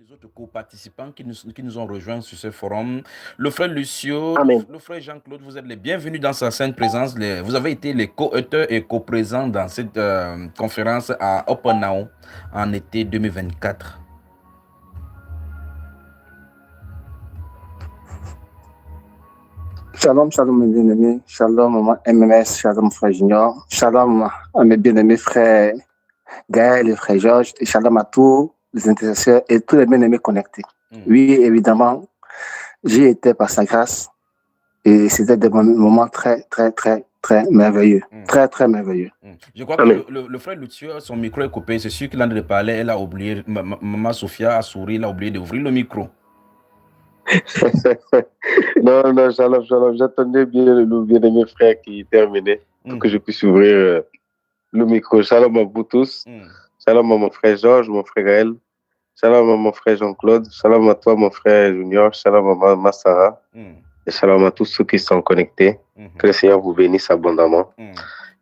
les autres co-participants qui nous ont rejoints sur ce forum. Le frère Lucio, Amen. le frère Jean-Claude, vous êtes les bienvenus dans sa sainte présence. Vous avez été les co-auteurs et co-présents dans cette conférence à Open Now en été 2024. Shalom, shalom mes bien-aimés, shalom maman MMS, shalom frère Junior, shalom à mes bien-aimés frères Gaël et frère Georges, et shalom à tous les intercesseurs et tous les bien-aimés connectés. Oui, évidemment, j'y étais par sa grâce et c'était des moments très, très, très, très merveilleux. Très, très merveilleux. Je crois que le frère Lucio, son micro est coupé. C'est sûr qu'il en a parlé, elle a oublié. Maman Sophia a souri, elle a oublié d'ouvrir le micro. Non, shalom, shalom. J'attendais bien le bien-aimé frère qui terminait pour que je puisse ouvrir le micro. Shalom à vous tous. Shalom à mon frère Georges, mon frère Gaël. Shalom à mon frère Jean-Claude. Shalom à toi, mon frère Junior. Shalom à ma Sarah. Et shalom à tous ceux qui sont connectés. Que le Seigneur vous bénisse abondamment.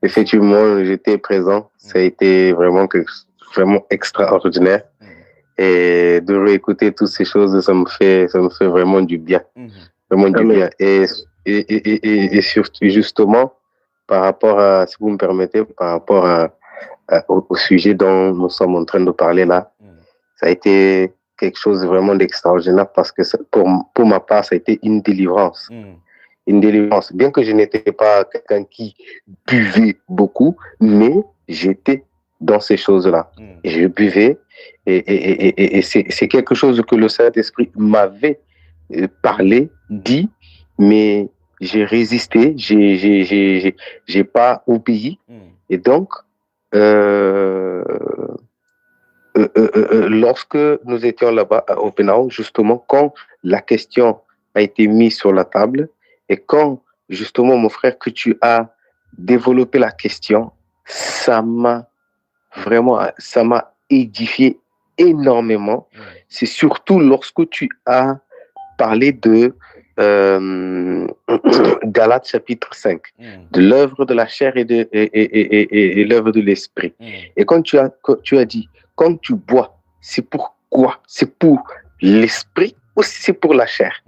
Effectivement, j'étais présent. Ça a été vraiment extraordinaire. Et de réécouter toutes ces choses, ça me fait vraiment du bien. Vraiment du bien. Et surtout, justement, par rapport à, si vous me permettez, par rapport au sujet dont nous sommes en train de parler là, ça a été quelque chose vraiment d'extraordinaire parce que pour ma part, ça a été une délivrance. Une délivrance. Bien que je n'étais pas quelqu'un qui buvait beaucoup, mais j'étais dans ces choses-là. Et je buvais et c'est quelque chose que le Saint-Esprit m'avait parlé, dit, mais j'ai résisté, j'ai pas obéi. Et donc, lorsque nous étions là-bas à Oppenau, justement, quand la question a été mise sur la table et quand, justement, mon frère, que tu as développé la question, ça m'a édifié énormément. C'est surtout lorsque tu as parlé de Galates chapitre 5, de l'œuvre de la chair et l'œuvre de l'esprit. Et quand tu as dit, quand tu bois, c'est pour quoi? C'est pour l'esprit ou c'est pour la chair?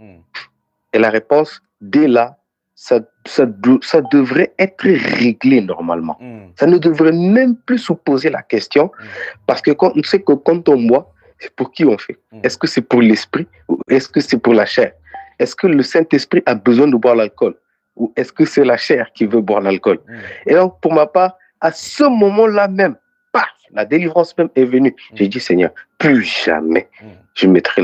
Et la réponse, dès là, ça devrait être réglé normalement. Ça ne devrait même plus se poser la question parce que on sait que quand on boit, c'est pour qui on fait? Est-ce que c'est pour l'esprit ou est-ce que c'est pour la chair? Est-ce que le Saint-Esprit a besoin de boire l'alcool ou est-ce que c'est la chair qui veut boire l'alcool? Et donc, pour ma part, à ce moment-là même, paf, la délivrance même est venue. J'ai dit, Seigneur, plus jamais je mettrai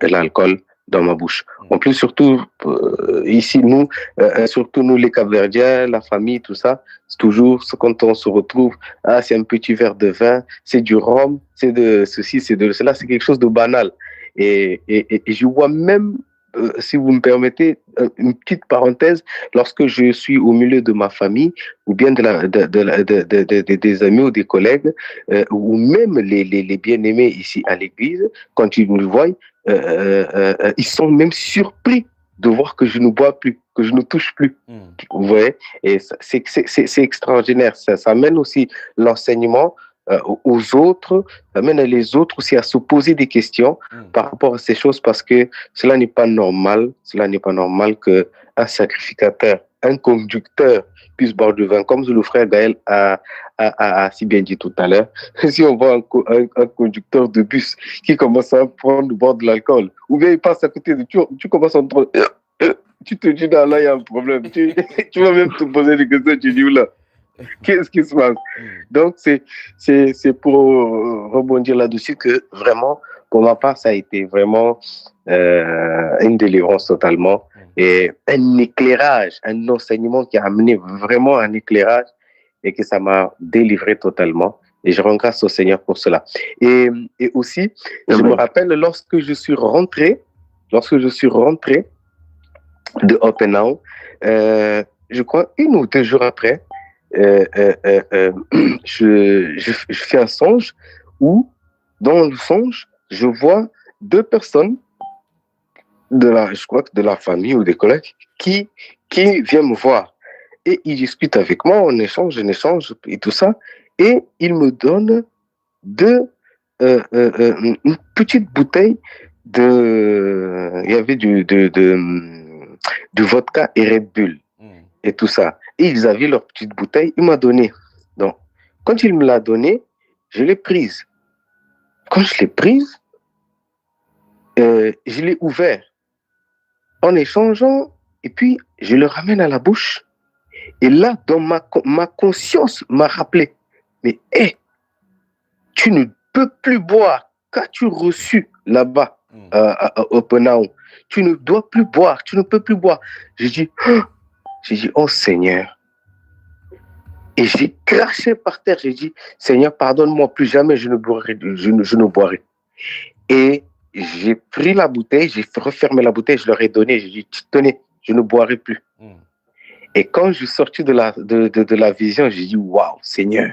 l'alcool dans ma bouche. En plus, surtout ici, surtout nous les Cap-Verdiens, la famille, tout ça, c'est toujours quand on se retrouve, c'est un petit verre de vin, c'est du rhum, c'est de ceci, c'est de cela, c'est quelque chose de banal. Et je vois même, si vous me permettez, une petite parenthèse, lorsque je suis au milieu de ma famille, ou bien des amis ou des collègues, ou même les bien-aimés ici à l'église, quand ils nous voient, ils sont même surpris de voir que je ne bois plus, que je ne touche plus. Vous voyez? Et c'est extraordinaire. Ça amène aussi l'enseignement aux autres, ça amène les autres aussi à se poser des questions par rapport à ces choses parce que cela n'est pas normal. Cela n'est pas normal qu'un sacrificateur, un conducteur puisse boire du vin, comme le frère Gaël a si bien dit tout à l'heure. Si on voit un conducteur de bus qui commence à prendre boire de l'alcool, ou bien il passe à côté de tu commences à entendre, tu te dis, là, il y a un problème. Tu vas même te poser des questions, tu dis, oula, qu'est-ce qui se passe? Donc, c'est pour rebondir là-dessus que vraiment, pour ma part, ça a été vraiment une délivrance totalement et un éclairage, un enseignement qui a amené vraiment un éclairage et que ça m'a délivré totalement. Et je rends grâce au Seigneur pour cela. Et aussi, je me rappelle lorsque je suis rentré de Oppenau, je crois 1 ou 2 jours après, je fais un songe où, dans le songe, je vois 2 personnes je crois que de la famille ou des collègues qui viennent me voir. Et ils discutent avec moi, on échange et tout ça. Et ils me donnent 2 une petite bouteille il y avait du vodka et Red Bull et tout ça. Et ils avaient leur petite bouteille, il m'a donné. Donc, quand il me l'a donné, je l'ai prise. Quand je l'ai prise, je l'ai ouvert en échangeant et puis je le ramène à la bouche. Et là, dans ma conscience m'a rappelé, mais tu ne peux plus boire. Qu'as-tu reçu là-bas à Oppenau? Tu ne dois plus boire, tu ne peux plus boire. J'ai dit, oh Seigneur. Et j'ai craché par terre. J'ai dit, Seigneur, pardonne-moi, plus jamais je ne boirai. Et j'ai pris la bouteille, j'ai refermé la bouteille, je leur ai donné. J'ai dit, tenez, je ne boirai plus. Et quand je suis sorti de la vision, j'ai dit, waouh, Seigneur,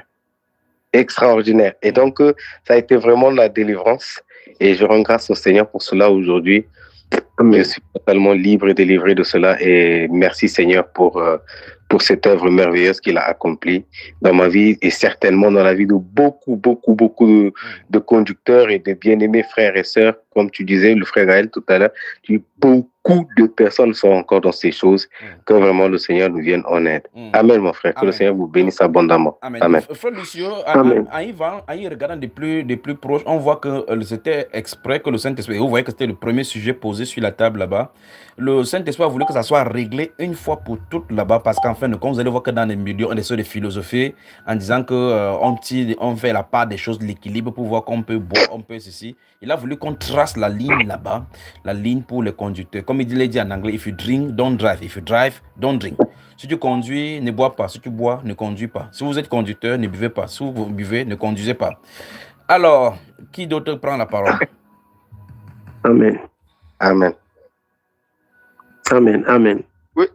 extraordinaire. Et donc, ça a été vraiment la délivrance. Et je rends grâce au Seigneur pour cela aujourd'hui. Je suis totalement libre et délivré de cela. Et merci Seigneur pour cette œuvre merveilleuse qu'il a accomplie dans ma vie et certainement dans la vie de beaucoup de conducteurs et de bien-aimés frères et sœurs. Comme tu disais, le frère Gaël tout à l'heure, beaucoup de personnes sont encore dans ces choses. Que vraiment le Seigneur nous vienne en aide. Amen, mon frère. Que le Seigneur vous bénisse abondamment. Amen. Frère Lucio, en y regardant de plus proche, on voit que c'était exprès que le Saint-Esprit, vous voyez que c'était le premier sujet posé sur la table là-bas. Le Saint-Esprit a voulu que ça soit réglé une fois pour toutes là-bas, parce qu'en fin de compte, vous allez voir que dans les milieux, on essaie de philosopher en disant qu'on fait la part des choses, l'équilibre pour voir qu'on peut boire, on peut ceci. Il a voulu qu'on trace la ligne là-bas, la ligne pour les conducteurs. Comme il dit en anglais, if you drink, don't drive. If you drive, don't drink. Si tu conduis, ne bois pas. Si tu bois, ne conduis pas. Si vous êtes conducteur, ne buvez pas. Si vous buvez, ne conduisez pas. Alors, qui d'autre prend la parole? Amen. Amen. Amen. Amen. Oui.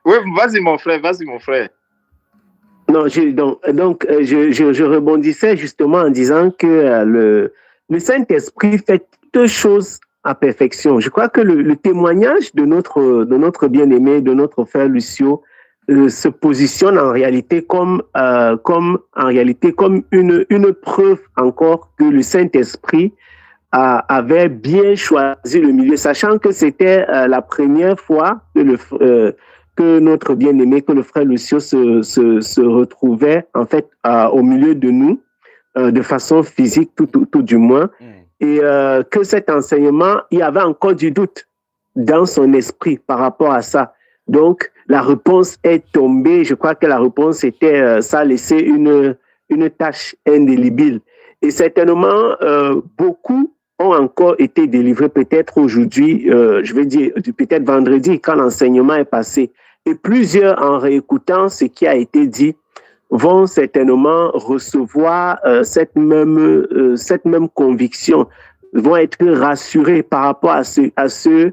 Oui, vas-y mon frère. Non, je rebondissais justement en disant que le Saint-Esprit fait deux choses à perfection. Je crois que le témoignage de notre bien-aimé, de notre frère Lucio, se positionne en réalité comme une preuve encore que le Saint-Esprit avait bien choisi le milieu, sachant que c'était la première fois que notre bien-aimé, que le frère Lucio se retrouvait en fait au milieu de nous, de façon physique tout du moins, et que cet enseignement, il y avait encore du doute dans son esprit par rapport à ça. Donc, la réponse est tombée. Je crois que la réponse était, ça a laissé une tâche indélébile. Et certainement, beaucoup ont encore été délivrés, peut-être aujourd'hui, je vais dire, peut-être vendredi, quand l'enseignement est passé. Et plusieurs, en réécoutant ce qui a été dit, vont certainement recevoir cette même conviction, vont être rassurés par rapport à ce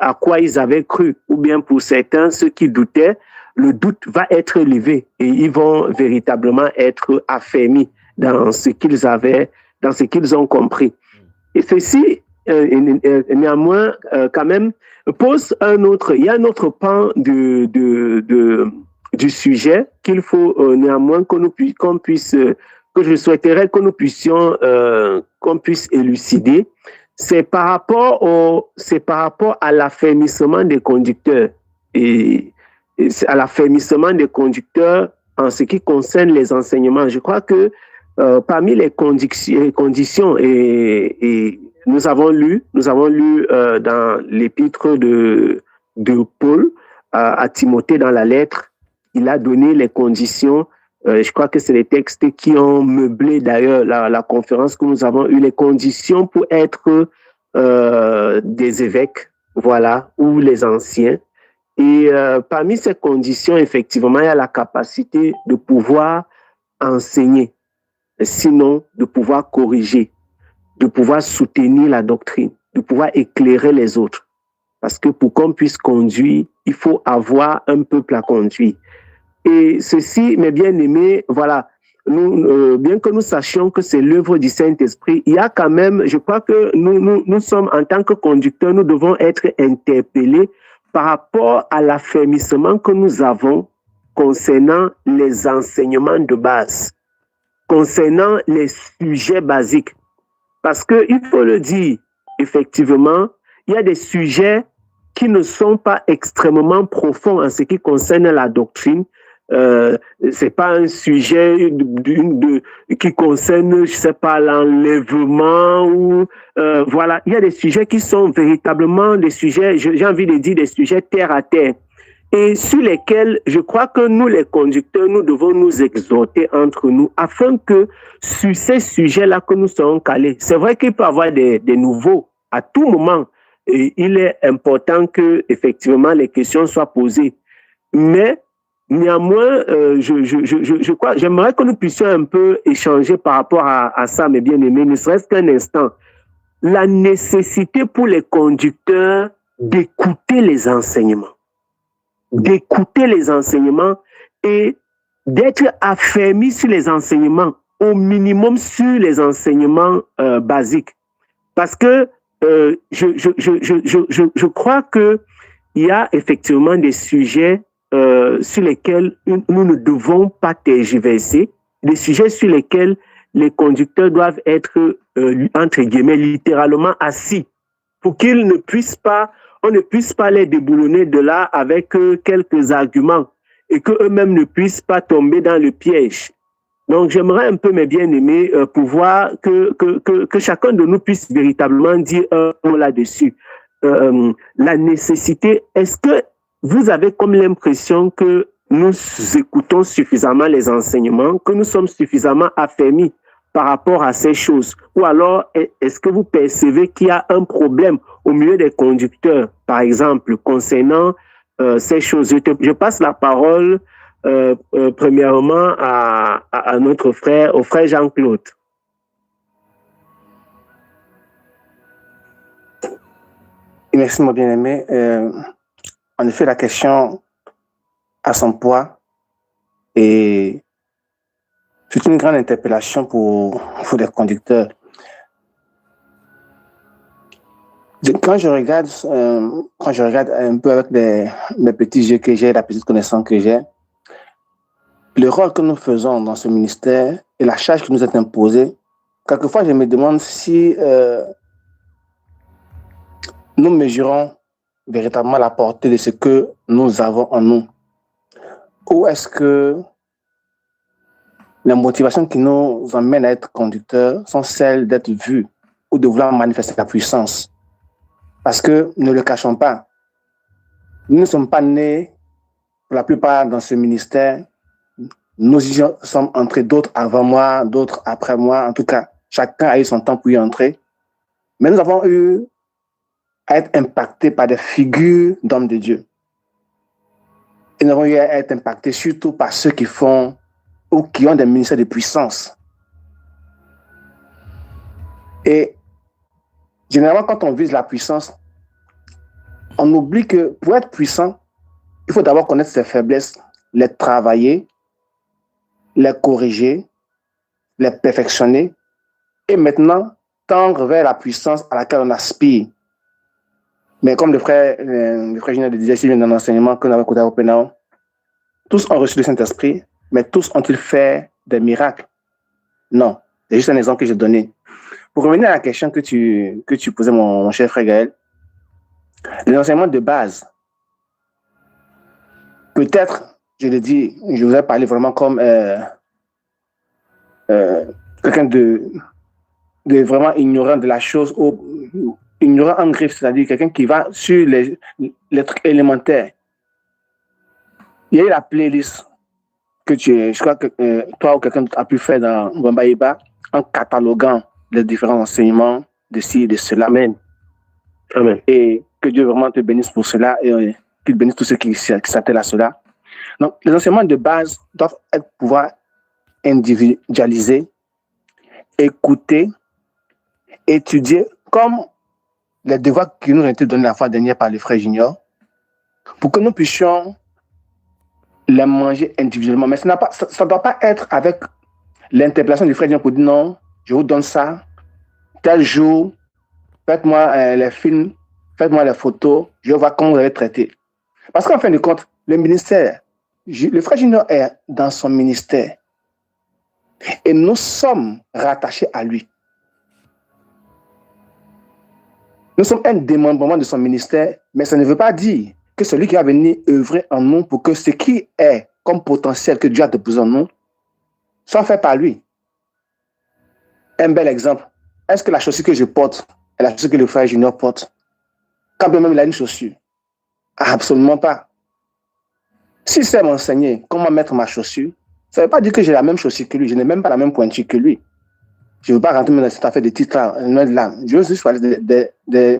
à quoi ils avaient cru, ou bien pour certains, ceux qui doutaient, le doute va être levé et ils vont véritablement être affermis dans ce qu'ils ont compris. Et ceci, néanmoins, quand même, pose il y a un autre pan du sujet qu'il faut néanmoins que je souhaiterais que nous puissions, qu'on puisse élucider. C'est par rapport à l'affermissement des conducteurs et à l'affermissement des conducteurs en ce qui concerne les enseignements. Je crois que parmi les conditions et nous avons lu dans l'épître de Paul à Timothée dans la lettre, il a donné les conditions. Je crois que c'est les textes qui ont meublé d'ailleurs la conférence que nous avons eue, les conditions pour être des évêques, voilà, ou les anciens. Et parmi ces conditions, effectivement, il y a la capacité de pouvoir enseigner, sinon de pouvoir corriger, de pouvoir soutenir la doctrine, de pouvoir éclairer les autres. Parce que pour qu'on puisse conduire, il faut avoir un peuple à conduire. Et ceci, mes bien-aimés, voilà, bien que nous sachions que c'est l'œuvre du Saint-Esprit, il y a quand même, je crois que nous sommes, en tant que conducteurs, nous devons être interpellés par rapport à l'affermissement que nous avons concernant les enseignements de base. concernant les sujets basiques. Parce qu'il faut le dire, effectivement, il y a des sujets qui ne sont pas extrêmement profonds en ce qui concerne la doctrine. C'est pas un sujet qui concerne, je sais pas, l'enlèvement ou voilà. Il y a des sujets qui sont véritablement des sujets, j'ai envie de dire des sujets terre à terre, et sur lesquels je crois que nous, les conducteurs, nous devons nous exhorter entre nous afin que sur ces sujets-là que nous serons calés. C'est vrai qu'il peut y avoir des nouveaux à tout moment, et il est important que effectivement les questions soient posées, mais néanmoins, je crois, j'aimerais que nous puissions un peu échanger par rapport à ça, mes bien-aimés, ne serait-ce qu'un instant. La nécessité pour les conducteurs d'écouter les enseignements. D'écouter les enseignements et d'être affermis sur les enseignements, au minimum sur les enseignements basiques. Parce que je crois qu'il y a effectivement des sujets sur lesquels nous ne devons pas tergiverser, des sujets sur lesquels les conducteurs doivent être, entre guillemets, littéralement assis, pour qu'ils ne puissent pas, on ne puisse pas les déboulonner de là avec quelques arguments et qu'eux-mêmes ne puissent pas tomber dans le piège. Donc, j'aimerais un peu, mes bien-aimés, pouvoir que chacun de nous puisse véritablement dire un mot là-dessus. La nécessité, est-ce que vous avez comme l'impression que nous écoutons suffisamment les enseignements, que nous sommes suffisamment affermis par rapport à ces choses? Ou alors, est-ce que vous percevez qu'il y a un problème au milieu des conducteurs, par exemple, concernant ces choses? Je passe la parole premièrement à notre frère, au frère Jean-Claude. Merci, mon bien-aimé. En effet, la question a son poids et c'est une grande interpellation pour les conducteurs. Quand je regarde un peu avec mes petits yeux que j'ai, la petite connaissance que j'ai, le rôle que nous faisons dans ce ministère et la charge qui nous est imposée, quelquefois je me demande si nous mesurons véritablement la portée de ce que nous avons en nous. Ou est-ce que les motivations qui nous emmènent à être conducteurs sont celles d'être vus ou de vouloir manifester la puissance? Parce que, ne le cachons pas, nous ne sommes pas nés, pour la plupart dans ce ministère, nous y sommes entrés, d'autres avant moi, d'autres après moi. En tout cas, chacun a eu son temps pour y entrer. Mais nous avons eu à être impactés par des figures d'hommes de Dieu. Et nous avons eu à être impactés surtout par ceux qui font ou qui ont des ministères de puissance. Et généralement, quand on vise la puissance, on oublie que pour être puissant, il faut d'abord connaître ses faiblesses, les travailler, les corriger, les perfectionner et maintenant tendre vers la puissance à laquelle on aspire. Mais comme le frère Junior le disait, s'il vient d'un enseignement qu'on avait écouté au Pénao, tous ont reçu le Saint-Esprit, mais tous ont-ils fait des miracles? Non. C'est juste un exemple que j'ai donné. Pour revenir à la question que tu posais, mon cher frère Gaël, les enseignements de base, peut-être, je le dis, je vous ai parlé vraiment comme quelqu'un de vraiment ignorant de la chose, ou ignorant en griffe, c'est-à-dire quelqu'un qui va sur les trucs élémentaires. Il y a eu la playlist que je crois que toi ou quelqu'un a pu faire dans Wambaïba en cataloguant les différents enseignements de ci et de cela. Amen. Amen. Et que Dieu vraiment te bénisse pour cela et qu'il bénisse tous ceux qui s'attellent à cela. Donc, les enseignements de base doivent pouvoir individualiser, écouter, étudier, comme les devoirs qui nous ont été donnés la fois dernière par le frère Junior, pour que nous puissions les manger individuellement. Mais ça ne doit pas être avec l'interpellation du frère Junior pour dire non, je vous donne ça, tel jour, faites-moi les films, faites-moi les photos, je vais voir comment vous allez traiter. Parce qu'en fin de compte, le ministère, le frère Junior est dans son ministère. Et nous sommes rattachés à lui. Nous sommes un démembrement de son ministère, mais ça ne veut pas dire que celui qui va venir œuvrer en nous pour que ce qui est comme potentiel que Dieu a déposé en nous soit fait par lui. Un bel exemple. Est-ce que la chaussure que je porte est la chaussure que le frère Junior porte? Quand bien même il a une chaussure? Absolument pas. S'il sait m'enseigner comment mettre ma chaussure, ça ne veut pas dire que j'ai la même chaussure que lui. Je n'ai même pas la même pointure que lui. Je ne veux pas rentrer dans cette affaire de titre là. Je veux juste parler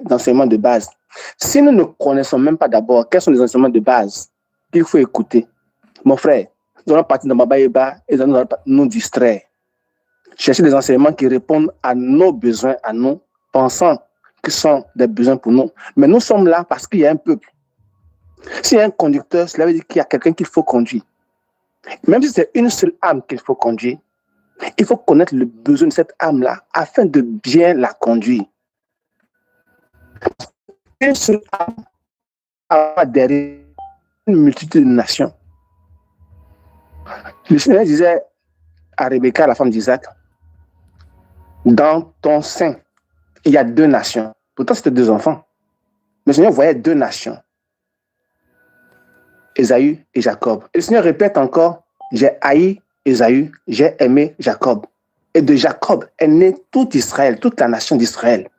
d'enseignements de base. Si nous ne connaissons même pas d'abord quels sont les enseignements de base qu'il faut écouter, mon frère, nous allons partir dans Babaïba et nous allons nous distraire. Chercher des enseignements qui répondent à nos besoins, à nous, pensant que ce sont des besoins pour nous. Mais nous sommes là parce qu'il y a un peuple. S'il y a un conducteur, cela veut dire qu'il y a quelqu'un qu'il faut conduire. Même si c'est une seule âme qu'il faut conduire, il faut connaître le besoin de cette âme-là afin de bien la conduire. Une seule âme a derrière une multitude de nations. Le Seigneur disait à Rebecca, la femme d'Isaac, dans ton sein, il y a 2 nations. Pourtant, c'était 2 enfants. Le Seigneur voyait 2 nations. Ésaü et Jacob. Et le Seigneur répète encore, j'ai haï Ésaü, j'ai aimé Jacob. Et de Jacob est né tout Israël, toute la nation d'Israël.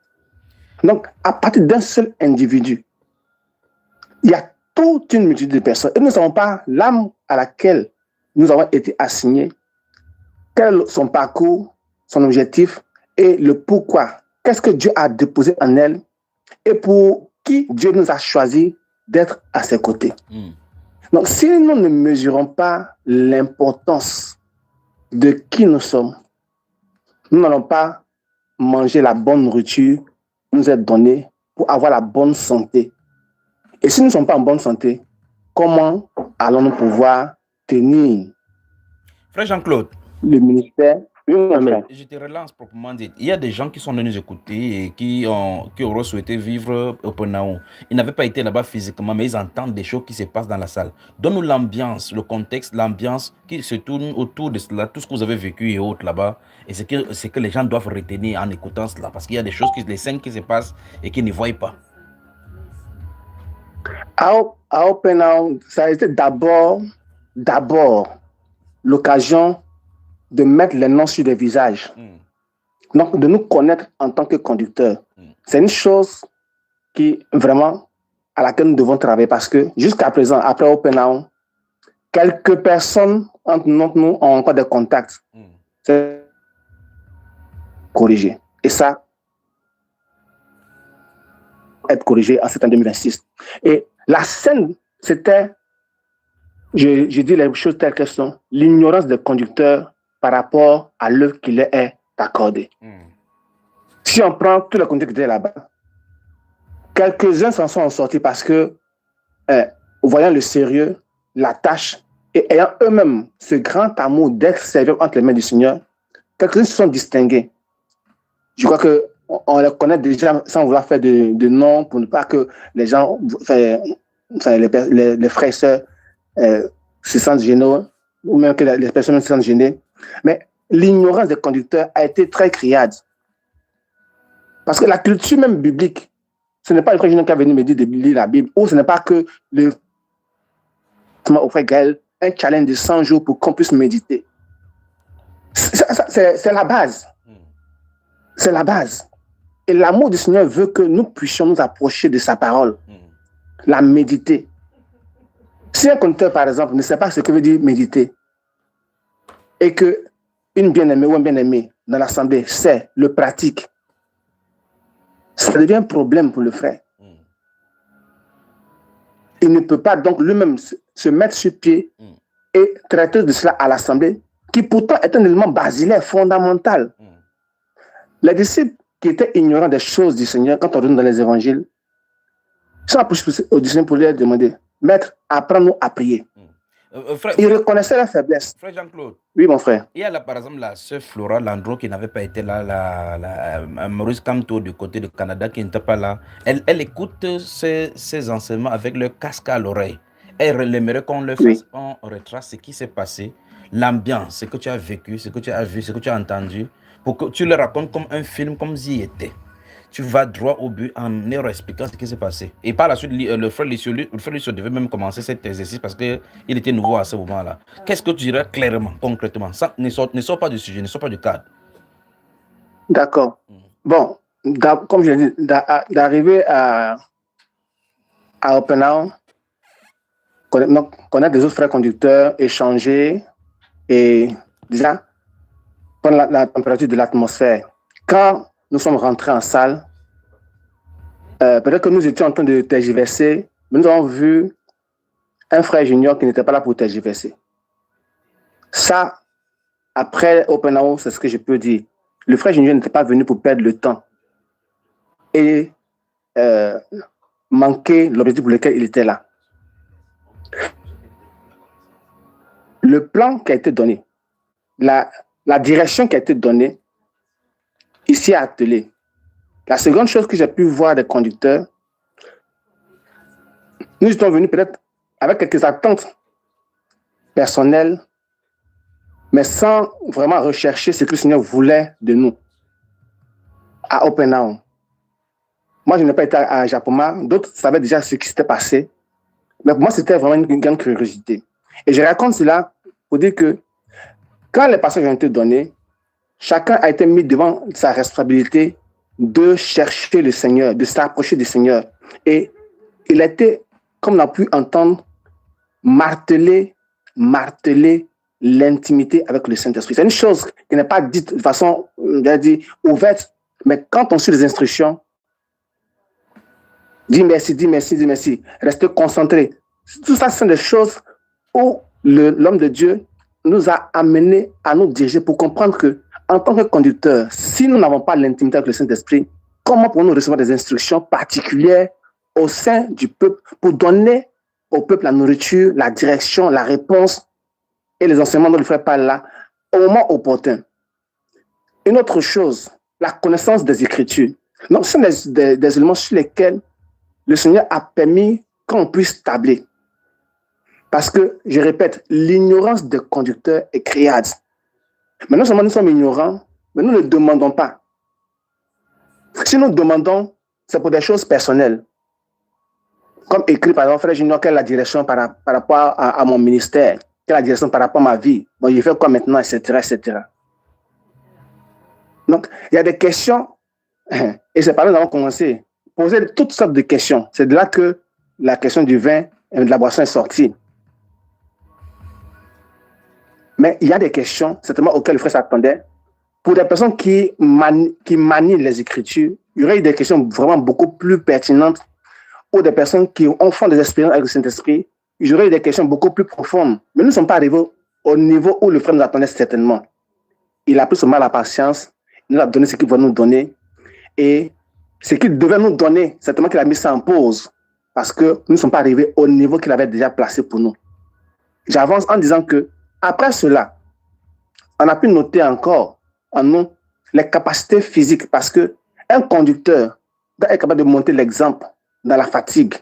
Donc, à partir d'un seul individu, il y a toute une multitude de personnes. Et nous ne savons pas l'âme à laquelle nous avons été assignés, quel est son parcours, son objectif et le pourquoi. Qu'est-ce que Dieu a déposé en elle et pour qui Dieu nous a choisi d'être à ses côtés. Donc, si nous ne mesurons pas l'importance de qui nous sommes, nous n'allons pas manger la bonne nourriture qui nous est donnée pour avoir la bonne santé. Et si nous ne sommes pas en bonne santé, comment allons-nous pouvoir tenir Frère Jean-Claude, le ministère? je te relance proprement dit. Il y a des gens qui sont venus nous écouter et qui auraient souhaité vivre au Penao. Ils n'avaient pas été là-bas physiquement, mais ils entendent des choses qui se passent dans la salle. Donne-nous l'ambiance, le contexte, l'ambiance qui se tourne autour de cela, tout ce que vous avez vécu et autres là-bas. Et c'est que les gens doivent retenir en écoutant cela. Parce qu'il y a des choses, les scènes qui se passent et qu'ils ne voient pas. À Penao, ça a été d'abord l'occasion de mettre les noms sur des visages. Donc, de nous connaître en tant que conducteurs. C'est une chose qui, vraiment, à laquelle nous devons travailler parce que jusqu'à présent, après Openau, quelques personnes entre nous ont encore des contacts. C'est corrigé. Et ça, être corrigé en septembre 2026. Et la scène, c'était, je dis les choses telles qu'elles sont, l'ignorance des conducteurs par rapport à l'œuvre qui leur est accordée. Si on prend tous les conducteurs qui étaient là-bas, quelques-uns s'en sont sortis parce que, voyant le sérieux, la tâche, et ayant eux-mêmes ce grand amour d'être servi entre les mains du Seigneur, quelques-uns se sont distingués. Je crois qu'on les connaît déjà sans vouloir faire de nom pour ne pas que les gens, les frères et sœurs se sentent gênés, ou même que les personnes se sentent gênées. Mais l'ignorance des conducteurs a été très criade. Parce que la culture même biblique, ce n'est pas le frère Junior qui a venu me dire de lire la Bible, ou ce n'est pas que au frère Gaël, un challenge de 100 jours pour qu'on puisse méditer. C'est la base. C'est la base. Et l'amour du Seigneur veut que nous puissions nous approcher de sa parole, la méditer. Si un conducteur, par exemple, ne sait pas ce que veut dire méditer, et qu'une bien-aimée ou un bien-aimé dans l'assemblée sait, le pratique, ça devient un problème pour le frère. Il ne peut pas donc lui-même se mettre sur pied et traiter de cela à l'assemblée, qui pourtant est un élément basilaire, fondamental. Les disciples qui étaient ignorants des choses du Seigneur, quand on retourne dans les évangiles, sont approchés au Seigneur pour lui demander, Maître, apprends-nous à prier. Ils reconnaissaient la faiblesse. Frère Jean-Claude. Oui, mon frère. Il y a là, par exemple, la sœur Flora Landro qui n'avait pas été là, Maurice Camto du côté du Canada qui n'était pas là. Elle écoute ces enseignements avec le casque à l'oreille. Elle aimerait qu'on le fasse, on retrace ce qui s'est passé. l'ambiance, ce que tu as vécu, ce que tu as vu, ce que tu as entendu, pour que tu le racontes comme un film, comme s'il était. Tu vas droit au but en leur expliquant ce qui s'est passé. Et par la suite, le frère Lucio devait même commencer cet exercice parce qu'il était nouveau à ce moment-là. Qu'est-ce que tu dirais clairement, concrètement? Ça, ne sort pas du sujet, ne sort pas du cadre. D'accord. Bon, comme je l'ai dit, d'arriver à Oppenau, connaître des autres frères conducteurs, échanger et déjà prendre la température de l'atmosphère. Quand nous sommes rentrés en salle, peut-être que nous étions en train de tergiverser, mais nous avons vu un frère junior qui n'était pas là pour tergiverser. Ça, après Oppenau, c'est ce que je peux dire. Le frère junior n'était pas venu pour perdre le temps et manquer l'objectif pour lequel il était là. Le plan qui a été donné, la direction qui a été donnée, ici à Atelier. La seconde chose que j'ai pu voir des conducteurs, nous étions venus peut-être avec quelques attentes personnelles, mais sans vraiment rechercher ce que le Seigneur voulait de nous. À Oppenau. Moi, je n'ai pas été à Japoma, d'autres savaient déjà ce qui s'était passé, mais pour moi, c'était vraiment une grande curiosité. Et je raconte cela pour dire que quand les passages ont été donnés, chacun a été mis devant sa responsabilité de chercher le Seigneur, de s'approcher du Seigneur. Et il a été, comme on a pu entendre, marteler l'intimité avec le Saint-Esprit. C'est une chose qui n'est pas dite de façon, ouverte, mais quand on suit les instructions, dis merci, restez concentrés. Tout ça, ce sont des choses où l'homme de Dieu nous a amenés à nous diriger pour comprendre que, en tant que conducteur, si nous n'avons pas l'intimité avec le Saint-Esprit, comment pouvons-nous recevoir des instructions particulières au sein du peuple pour donner au peuple la nourriture, la direction, la réponse et les enseignements dont le frère parle là, au moment opportun. Une autre chose, la connaissance des Écritures. Donc, ce sont des éléments sur lesquels le Seigneur a permis qu'on puisse tabler. Parce que, je répète, l'ignorance des conducteurs est criade. Mais non seulement nous sommes ignorants, mais nous ne demandons pas. Si nous demandons, c'est pour des choses personnelles. Comme écrit par exemple, frère Junior, quelle est la direction par rapport à mon ministère, quelle est la direction par rapport à ma vie, bon, je fais quoi maintenant, etc. Donc, il y a des questions, et c'est par là que nous avons commencé à poser toutes sortes de questions. C'est de là que la question du vin et de la boisson est sortie. Mais il y a des questions, certainement, auxquelles le frère s'attendait. Pour des personnes qui manient les Écritures, il y aurait eu des questions vraiment beaucoup plus pertinentes. Ou des personnes qui font des expériences avec le Saint-Esprit, il y aurait eu des questions beaucoup plus profondes. Mais nous ne sommes pas arrivés au niveau où le frère nous attendait certainement. Il a pris seulement la patience, il nous a donné ce qu'il voulait nous donner. Et ce qu'il devait nous donner, certainement qu'il a mis ça en pause. Parce que nous ne sommes pas arrivés au niveau qu'il avait déjà placé pour nous. J'avance en disant que après cela, on a pu noter encore en nous les capacités physiques parce qu'un conducteur doit être capable de monter l'exemple dans la fatigue,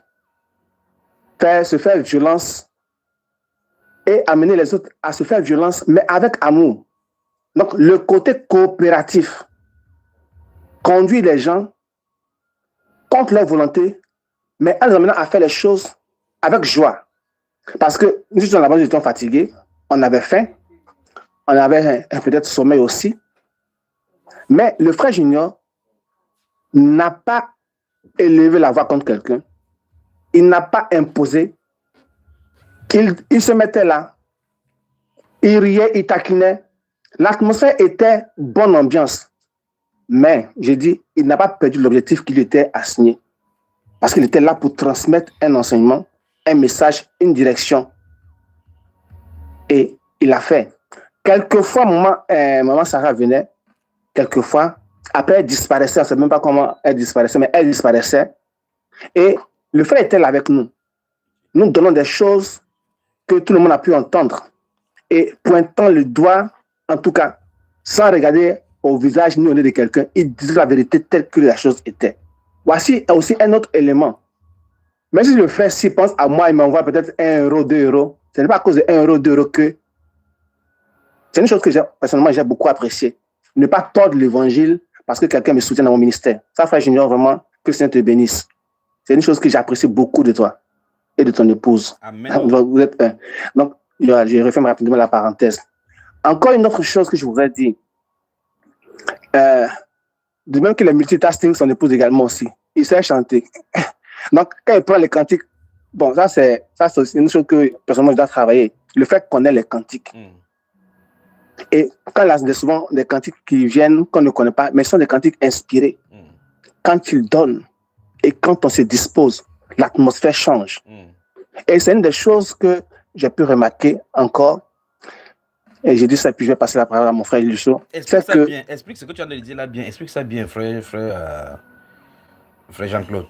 se faire violence et amener les autres à se faire violence, mais avec amour. Donc, le côté coopératif conduit les gens contre leur volonté, mais en les amenant à faire les choses avec joie. Parce que nous étions là-bas, nous étions fatigués, on avait faim, on avait peut-être sommeil aussi. Mais le frère Junior n'a pas élevé la voix contre quelqu'un. Il n'a pas imposé. Il se mettait là. Il riait, il taquinait. L'atmosphère était bonne ambiance. Mais, j'ai dit, il n'a pas perdu l'objectif qu'il était assigné. Parce qu'il était là pour transmettre un enseignement, un message, une direction. Et il l'a fait. Quelquefois, maman Sarah venait. Quelquefois, après, elle disparaissait. On ne sait même pas comment elle disparaissait, mais elle disparaissait. Et le frère était là avec nous. Nous donnons des choses que tout le monde a pu entendre. Et pointant le doigt, en tout cas, sans regarder au visage ni au nez de quelqu'un, il disait la vérité telle que la chose était. Voici aussi un autre élément. Même si le frère s'y pense à moi, il m'envoie peut-être 1 euro, 2 euros. Ce n'est pas à cause de 1 euro, 2 euros que C'est une chose que personnellement j'ai beaucoup appréciée. Ne pas tordre l'évangile parce que quelqu'un me soutient dans mon ministère. Ça, frère Junior, vraiment, que le Seigneur te bénisse. C'est une chose que j'apprécie beaucoup de toi et de ton épouse. Amen. Vous êtes un. Donc, je referme rapidement la parenthèse. Encore une autre chose que je voudrais dire. De même que le multitasking, son épouse également aussi. Il sait chanter. Donc, quand il prend les cantiques, bon, ça c'est une chose que personnellement je dois travailler. Le fait qu'on ait les cantiques. Et quand il y a souvent des cantiques qui viennent, qu'on ne connaît pas, mais ce sont des cantiques inspirés. Quand il donne et quand on se dispose, l'atmosphère change. Et c'est une des choses que j'ai pu remarquer encore. Et j'ai dit ça, puis je vais passer la parole à mon frère Lucho. Explique ce que tu as dit là bien. Explique ça bien, frère Jean-Claude.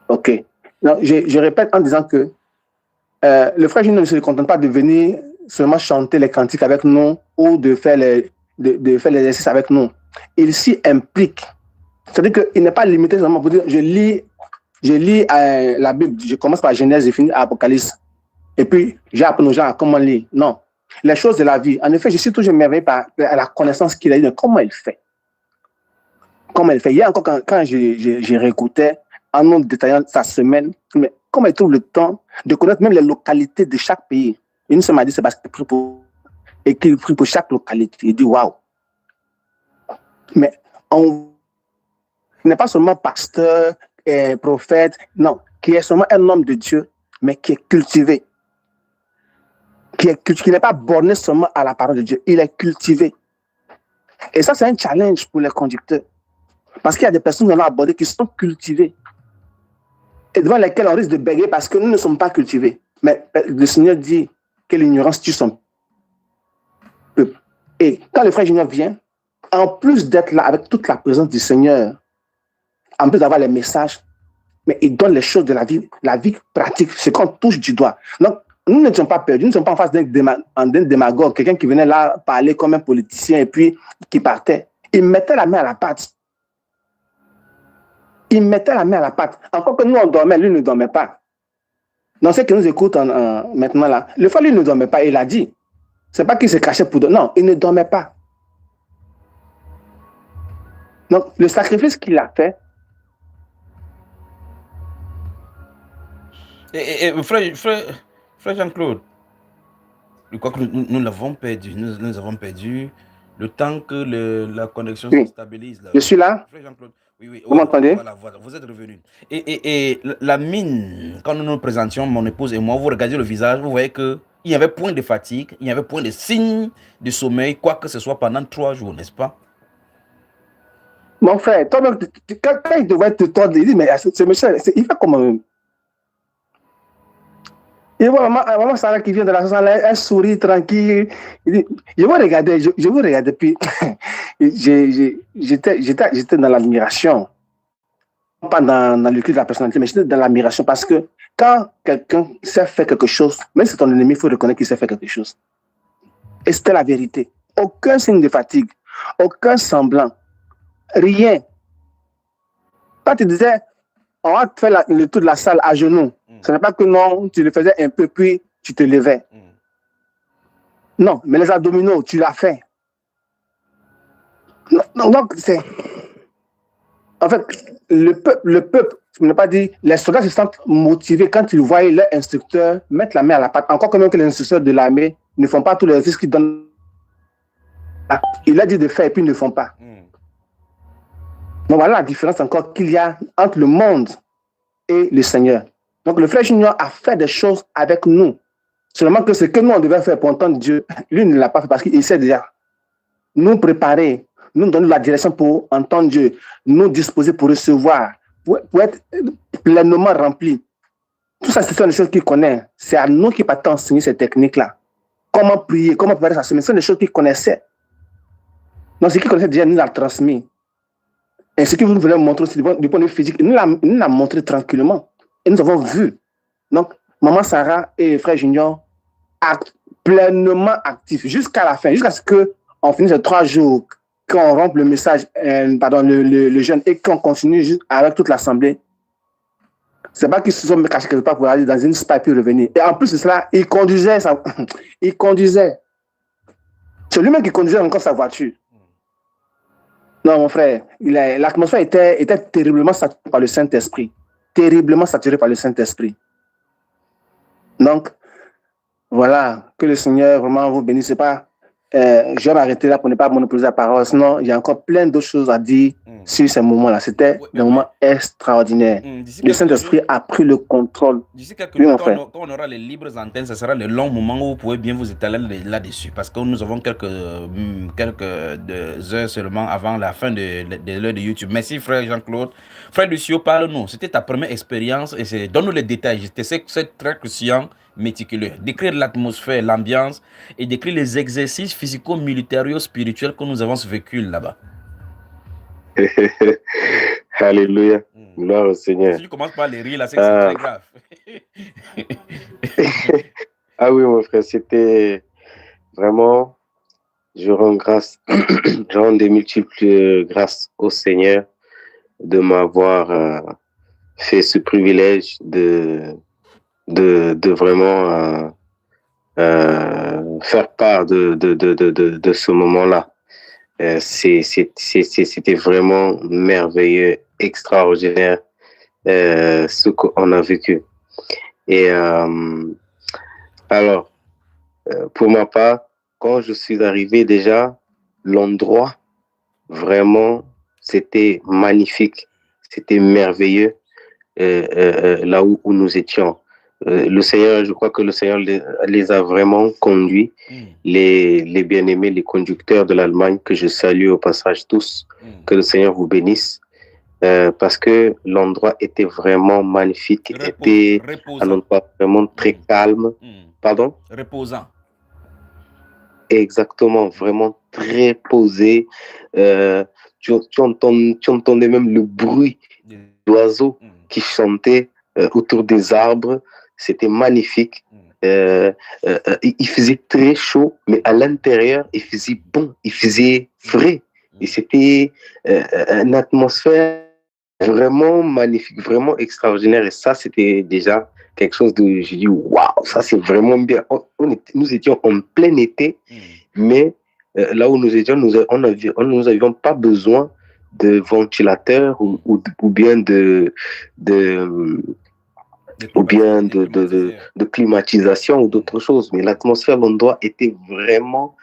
Ok. Non, je répète en disant que le frère Junior ne se contente pas de venir seulement chanter les cantiques avec nous ou de faire l'exercice avec nous. Il s'y implique. C'est-à-dire qu'il n'est pas limité seulement pour dire je lis la Bible, je commence par Genèse et finis à Apocalypse. Et puis, j'apprends aux gens comment lire. Non. Les choses de la vie. En effet, je suis toujours émerveillé par la connaissance qu'il a eu de comment il fait. Comment il fait. Hier encore, quand j'ai réécouté en nous détaillant sa semaine, mais comment il trouve le temps de connaître même les localités de chaque pays. Une semaine m'a dit, c'est parce qu'il prie pour chaque localité. Il dit, waouh. Mais on n'est pas seulement pasteur, prophète, non, qui est seulement un homme de Dieu, mais qui est cultivé. Qui n'est pas borné seulement à la parole de Dieu, il est cultivé. Et ça, c'est un challenge pour les conducteurs. Parce qu'il y a des personnes que nous allons aborder qui sont cultivées. Et devant lesquelles on risque de bégayer parce que nous ne sommes pas cultivés. Mais le Seigneur dit que l'ignorance tue son peuple. Et quand le frère Junior vient, en plus d'être là avec toute la présence du Seigneur, en plus d'avoir les messages, mais il donne les choses de la vie pratique, ce qu'on touche du doigt. Donc, nous ne sommes pas perdus, nous ne sommes pas en face d'un démagogue, quelqu'un qui venait là parler comme un politicien et puis qui partait. Il mettait la main à la pâte. Il mettait la main à la pâte. Encore que nous, on dormait, lui ne dormait pas. Dans ceux qui nous écoutent maintenant là, le frère, lui ne dormait pas, il a dit. Ce n'est pas qu'il se cachait pour dormir. Non, il ne dormait pas. Donc, le sacrifice qu'il a fait. Frère Jean-Claude, je crois que nous l'avons perdu. Nous avons perdu le temps que la connexion se stabilise. Là. Je suis là. Frère Jean-Claude, oui. Vous m'entendez? Voilà, vous êtes revenu. Et la mine, quand nous nous présentions, mon épouse et moi, vous regardez le visage, vous voyez qu'il y avait point de fatigue, il y avait point de signe de sommeil, quoi que ce soit pendant 3 jours, n'est-ce pas? Mon frère, toi-même, quand il devait te tordre, il dit, mais ce monsieur, il fait comment? Il voit maman Sarah qui vient de la salle, elle sourit tranquille. Il dit, je vous regardais, puis j'étais dans l'admiration. Pas dans le cul de la personnalité, mais j'étais dans l'admiration parce que quand quelqu'un sait faire quelque chose, même si c'est ton ennemi, il faut reconnaître qu'il sait faire quelque chose. Et c'était la vérité. Aucun signe de fatigue, aucun semblant, rien. Quand tu disais, on va faire le tour de la salle à genoux, ce n'est pas que non, tu le faisais un peu, puis tu te levais. Non, mais les abdominaux, tu l'as fait. Non, donc, c'est... En fait, le peuple, je ne pas dit, les soldats se sentent motivés quand ils voient leur instructeur mettre la main à la pâte. Encore que même que les instructeurs de l'armée ne font pas tous les exercices qu'ils donnent. Il a dit de faire et puis ils ne le font pas. Donc voilà la différence encore qu'il y a entre le monde et le Seigneur. Donc le frère Junior a fait des choses avec nous. Seulement que ce que nous on devait faire pour entendre Dieu, lui ne l'a pas fait parce qu'il sait déjà nous préparer, nous donner la direction pour entendre Dieu, nous disposer pour recevoir, pour être pleinement remplis. Tout ça, ce sont des choses qu'il connaît. C'est à nous qui partons enseigner ces techniques-là. Comment prier, comment préparer sa semaine, ce sont des choses qu'il connaissait. Donc ce qu'il connaissait déjà, nous l'a transmis. Et ce que vous voulez montrer aussi du point de vue physique, nous l'a montré tranquillement. Et nous avons vu. Donc, maman Sarah et frère Junior pleinement actifs jusqu'à la fin, jusqu'à ce qu'on finisse les 3 jours, qu'on rompe le message, le jeûne et qu'on continue juste avec toute l'assemblée. C'est pas qu'ils se sont cachés quelque part pour aller dans une spa et puis revenir. Et en plus de cela, ils conduisaient. Il conduisait. C'est lui-même qui conduisait encore sa voiture. Non, mon frère, l'atmosphère était terriblement saturée par le Saint-Esprit. Terriblement saturée par le Saint-Esprit. Donc, voilà, que le Seigneur vraiment vous bénisse. C'est pas, je vais m'arrêter là pour ne pas monopoliser la parole. Sinon, il y a encore plein d'autres choses à dire sur ces moments-là. C'était des moments extraordinaires. Le Saint-Esprit a pris le contrôle. D'ici quelques jours, quand on aura les libres antennes, ce sera le long moment où vous pouvez bien vous étaler là-dessus. Parce que nous avons quelques heures seulement avant la fin de l'heure de YouTube. Merci, frère Jean-Claude. Frère Lucio, parle-nous. C'était ta première expérience et donne-nous les détails. Je sais que c'est très crucial, méticuleux. Décrire l'atmosphère, l'ambiance et décrire les exercices physico-militaires spirituels que nous avons vécu là-bas. Alléluia. Gloire au Seigneur. Si tu commences par les rires, là, c'est que c'est très grave. Ah oui, mon frère, c'était vraiment, je rends grâce, je rends des multiples grâces au Seigneur de m'avoir fait ce privilège de vraiment faire part de ce moment-là. C'était vraiment merveilleux, extraordinaire ce qu'on a vécu. Et alors, pour ma part, quand je suis arrivé déjà, l'endroit, vraiment, c'était magnifique, c'était merveilleux là où nous étions. Le Seigneur, je crois que le Seigneur les a vraiment conduits, les bien-aimés, les conducteurs de l'Allemagne, que je salue au passage tous, que le Seigneur vous bénisse, parce que l'endroit était vraiment magnifique, était un endroit vraiment très calme. Pardon? Reposant. Exactement, vraiment très posé. Tu entendais même le bruit d'oiseaux qui chantaient autour des arbres. C'était magnifique. Il faisait très chaud, mais à l'intérieur, il faisait bon, il faisait frais. Et c'était une atmosphère vraiment magnifique, vraiment extraordinaire. Et ça, c'était déjà quelque chose de... J'ai dit, waouh, ça c'est vraiment bien. Nous étions en plein été, mais là où nous étions, nous n'avions pas besoin de ventilateur ou bien de climatisation ou d'autres choses. Mais l'atmosphère de l'endroit était vraiment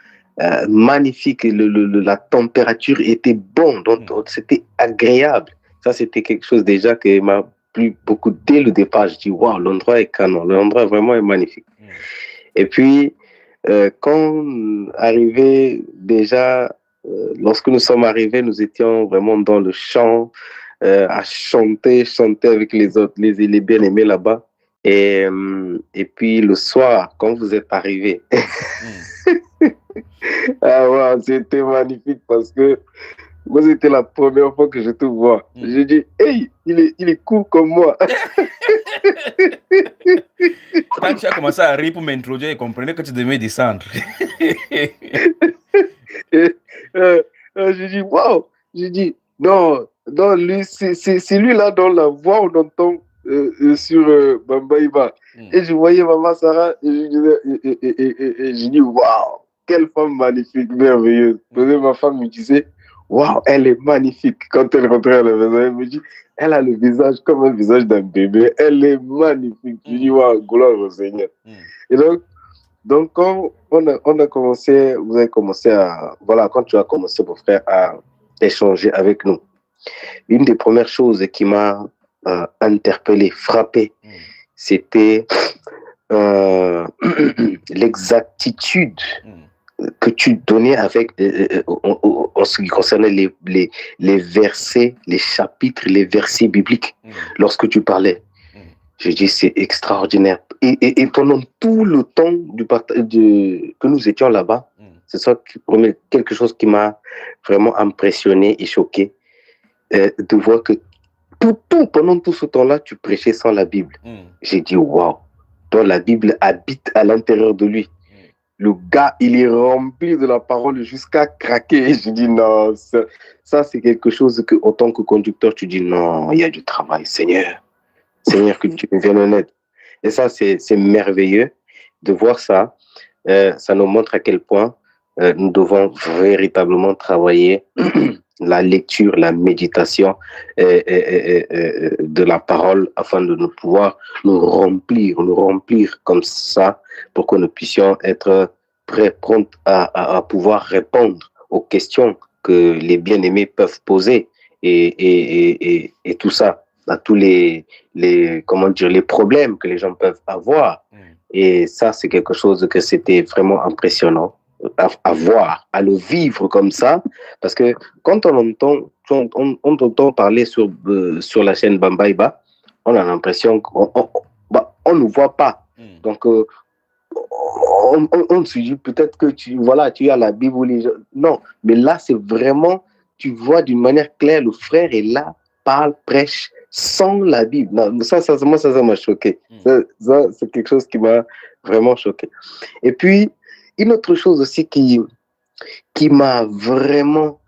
magnifique. Et la température était bonne, donc c'était agréable. Ça, c'était quelque chose déjà qui m'a plu beaucoup dès le départ. Je dis, waouh, l'endroit est canon, l'endroit vraiment est magnifique. Et puis, quand arrivé déjà, lorsque nous sommes arrivés, nous étions vraiment dans le champ, à chanter avec les autres, les bien-aimés là-bas. Et puis le soir, quand vous êtes arrivés, ah ouais, c'était magnifique parce que moi, c'était la première fois que je te vois. J'ai dit, hey, il est cool comme moi. Quand tu as commencé à rire pour m'introduire, je comprenais que tu devais descendre. J'ai dit, waouh. J'ai dit, non, lui, c'est lui là dans la voix on entend sur Bambaïba. Et je voyais Maman Sarah et je dis, waouh, quelle femme magnifique, merveilleuse. Ma femme me disait, waouh, elle est magnifique. Quand elle rentrait à la maison, elle me dit, elle a le visage comme un visage d'un bébé. Elle est magnifique. Je dis, waouh, gloire au Seigneur. Et donc quand on a commencé, vous avez commencé à, voilà, quand tu as commencé, mon frère, à échanger avec nous, une des premières choses qui m'a interpellé, frappé, c'était l'exactitude que tu donnais avec en ce qui concernait les versets, les chapitres, les versets bibliques lorsque tu parlais. Je dis, c'est extraordinaire. Et pendant tout le temps que nous étions là-bas, c'est ça quelque chose qui m'a vraiment impressionné et choqué, de voir que pendant tout ce temps-là, tu prêchais sans la Bible. J'ai dit, waouh, donc la Bible habite à l'intérieur de lui. Le gars, il est rempli de la parole jusqu'à craquer. Et je dis, non, ça c'est quelque chose que, en tant que conducteur, tu dis, non, il y a du travail, Seigneur, que tu me viennes en aide. Et ça, c'est merveilleux de voir ça. Ça nous montre à quel point nous devons véritablement travailler la lecture, la méditation de la parole afin de nous pouvoir nous remplir comme ça pour que nous puissions être prêts, prompts à pouvoir répondre aux questions que les bien-aimés peuvent poser et tout ça, à tous les problèmes que les gens peuvent avoir. Et ça, c'est quelque chose que c'était vraiment impressionnant à voir, à le vivre comme ça, parce que quand on entend parler sur la chaîne Bambaïba, on a l'impression qu'on ne nous voit pas. Donc, on se dit peut-être que tu as la Bible ou les gens. Non, mais là, c'est vraiment, tu vois d'une manière claire, le frère est là, parle, prêche, sans la Bible. Non, ça m'a choqué. Ça, c'est quelque chose qui m'a vraiment choqué. Et puis, une autre chose aussi qui m'a vraiment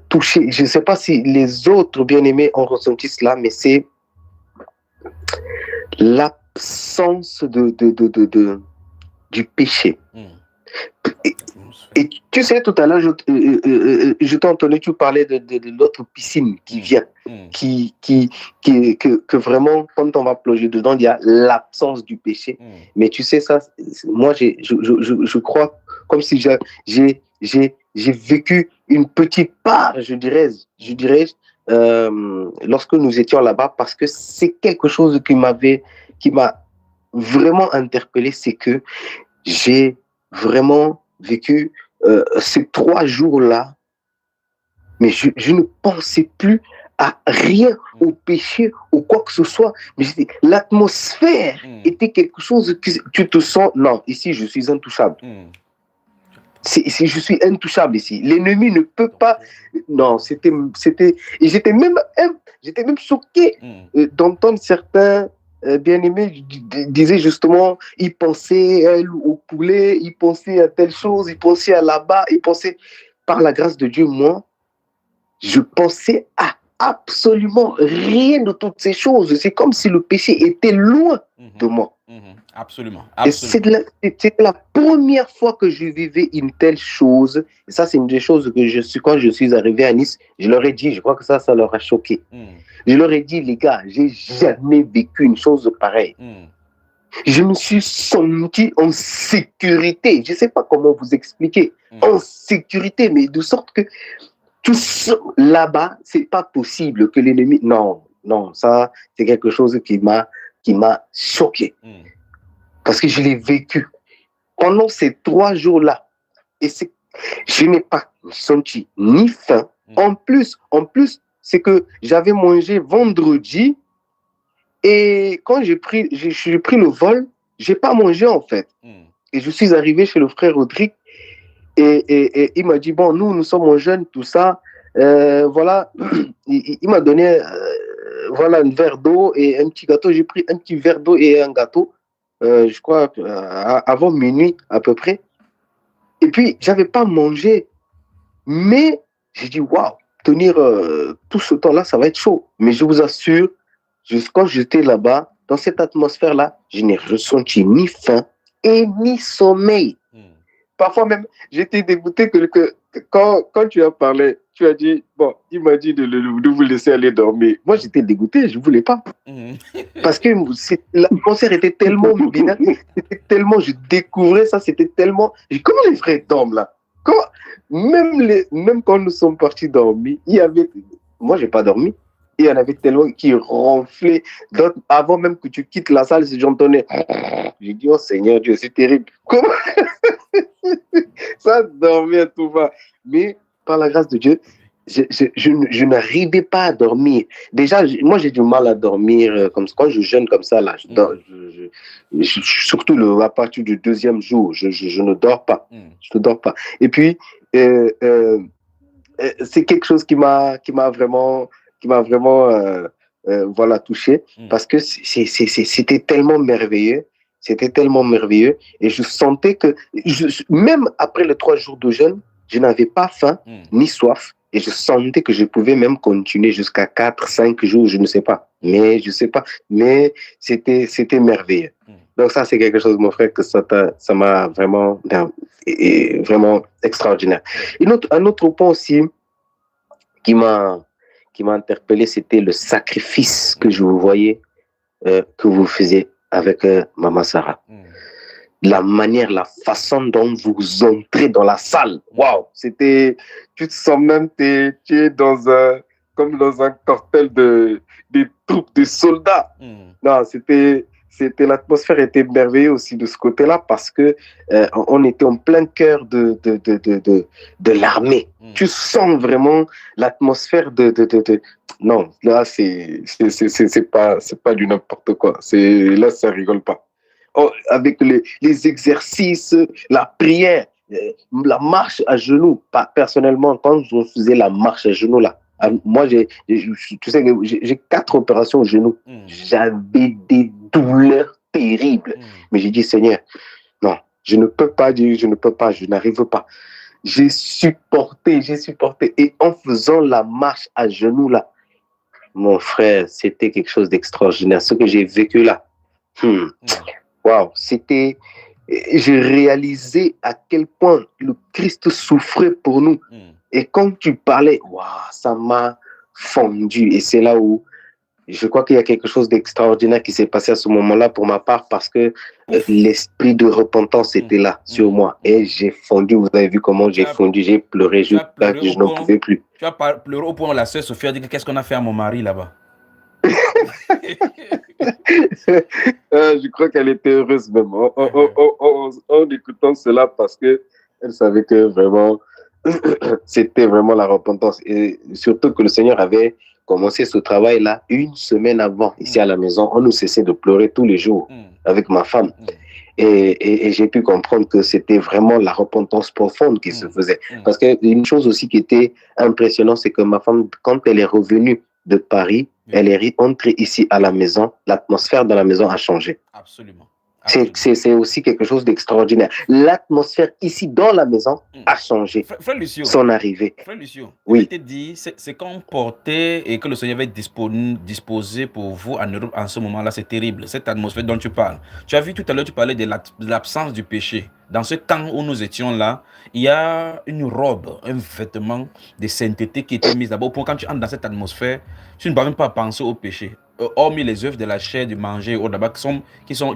touché, je ne sais pas si les autres bien-aimés ont ressenti cela, mais c'est l'absence du péché. Et tu sais, tout à l'heure, je t'ai entendu, tu parlais de l'autre piscine qui vient, que vraiment, quand on va plonger dedans, il y a l'absence du péché. Mais tu sais, ça, moi, je crois comme si j'ai vécu une petite part, je dirais, lorsque nous étions là-bas, parce que c'est quelque chose qui m'a vraiment interpellé, c'est que j'ai vraiment vécu ces 3 jours-là, mais je ne pensais plus à rien, au péché, ou quoi que ce soit. Mais l'atmosphère était quelque chose que tu te sens, non, ici je suis intouchable. Je suis intouchable ici. L'ennemi ne peut pas. Non, et j'étais même choqué d'entendre certains bien-aimés disaient justement, ils pensaient au poulet, ils pensaient à telle chose, ils pensaient à là-bas, ils pensaient, par la grâce de Dieu, moi, je pensais à absolument rien de toutes ces choses. C'est comme si le péché était loin de moi. Absolument. Et c'était la première fois que je vivais une telle chose. Et ça, c'est une des choses que quand je suis arrivé à Nice, je leur ai dit, je crois que ça leur a choqué. Je leur ai dit, les gars, j'ai jamais vécu une chose pareille. Je me suis senti en sécurité. Je ne sais pas comment vous expliquer. En sécurité, mais de sorte que tout ça, là-bas, c'est pas possible que l'ennemi... Non, ça, c'est quelque chose qui m'a choqué. Parce que je l'ai vécu pendant ces 3 jours-là. Et je n'ai pas senti ni faim. En plus, c'est que j'avais mangé vendredi et quand j'ai pris le vol, j'ai pas mangé en fait. Et je suis arrivé chez le frère Rodrigue et il m'a dit, bon, nous sommes jeunes, tout ça. Voilà, il m'a donné un verre d'eau et un petit gâteau. J'ai pris un petit verre d'eau et un gâteau. Je crois, avant minuit à peu près. Et puis, je n'avais pas mangé. Mais j'ai dit, waouh, tenir tout ce temps-là, ça va être chaud. Mais je vous assure, quand j'étais là-bas, dans cette atmosphère-là, je n'ai ressenti ni faim et ni sommeil. Parfois même, j'étais dégoûté que quand tu as parlé, tu as dit, bon, il m'a dit de vous laisser aller dormir. Moi, j'étais dégoûté, je ne voulais pas. Parce que l'atmosphère était tellement bien, je découvrais ça, c'était tellement... Comment les frères dorment là? Même quand nous sommes partis dormir, moi, je n'ai pas dormi. Il y en avait tellement qui ronflaient. Avant même que tu quittes la salle, j'entendais... J'ai dit, oh Seigneur Dieu, c'est terrible. Comment ça dormait à tout va. Mais par la grâce de Dieu, je n'arrivais pas à dormir. Déjà, moi, j'ai du mal à dormir. Comme quand je jeûne comme ça, là, surtout à partir du 2e jour, je ne dors pas. Je ne dors pas. Et puis, c'est quelque chose qui m'a vraiment touché, parce que c'était tellement merveilleux. C'était tellement merveilleux. Et je sentais que, même après les 3 jours de jeûne, je n'avais pas faim ni soif. Et je sentais que je pouvais même continuer jusqu'à 4, 5 jours, je ne sais pas. Mais je ne sais pas. Mais c'était merveilleux. Donc ça, c'est quelque chose, mon frère, que ça m'a vraiment, vraiment extraordinaire. Un autre point aussi qui m'a interpellé, c'était le sacrifice que je vous voyais, que vous faisiez avec Maman Sarah. La manière, la façon dont vous entrez dans la salle. Waouh, c'était, tu te sens même, tu es comme dans un cartel des troupes, de soldats. Non, l'atmosphère était merveilleuse aussi de ce côté-là parce que on était en plein cœur de l'armée. Tu sens vraiment l'atmosphère non, là, c'est pas du n'importe quoi. Là, ça rigole pas. Avec les exercices, la prière, la marche à genoux. Personnellement, quand je faisais la marche à genoux, là, moi, tu sais, j'ai 4 opérations au genou. J'avais des douleurs terribles. Mais j'ai dit, Seigneur, non, je ne peux pas, je n'arrive pas. J'ai supporté. Et en faisant la marche à genoux, là, mon frère, c'était quelque chose d'extraordinaire. Ce que j'ai vécu là, waouh, c'était... J'ai réalisé à quel point le Christ souffrait pour nous. Et quand tu parlais, waouh, ça m'a fondu. Et c'est là où je crois qu'il y a quelque chose d'extraordinaire qui s'est passé à ce moment-là pour ma part parce que l'esprit de repentance était là sur moi. Et j'ai fondu. Vous avez vu comment j'ai fondu, j'ai pleuré. Je n'en pouvais plus. Tu as pleuré au point où la sœur Sophie a dit qu'est-ce qu'on a fait à mon mari là-bas. Je crois qu'elle était heureuse même en écoutant cela parce qu'elle savait que vraiment c'était vraiment la repentance et surtout que le Seigneur avait commencé ce travail-là 1 semaine avant ici à la maison. On nous cessait de pleurer tous les jours avec ma femme et j'ai pu comprendre que c'était vraiment la repentance profonde qui se faisait parce qu'une chose aussi qui était impressionnante, c'est que ma femme, quand elle est revenue de Paris, elle est entrée ici à la maison, l'atmosphère dans la maison a changé. Absolument. C'est aussi quelque chose d'extraordinaire. L'atmosphère ici dans la maison a changé. Frère Lucio, son arrivée. Frère Lucio, oui. Je t'ai dit, c'est qu'on portait et que le Seigneur avait disposé pour vous en Europe en ce moment-là, c'est terrible. Cette atmosphère dont tu parles. Tu as vu tout à l'heure, tu parlais de l'absence du péché. Dans ce temps où nous étions là, il y a une robe, un vêtement de sainteté qui était mis d'abord. Pour quand tu entres dans cette atmosphère, tu ne vas même pas penser au péché. Hormis les œuvres de la chair, du manger, qui sont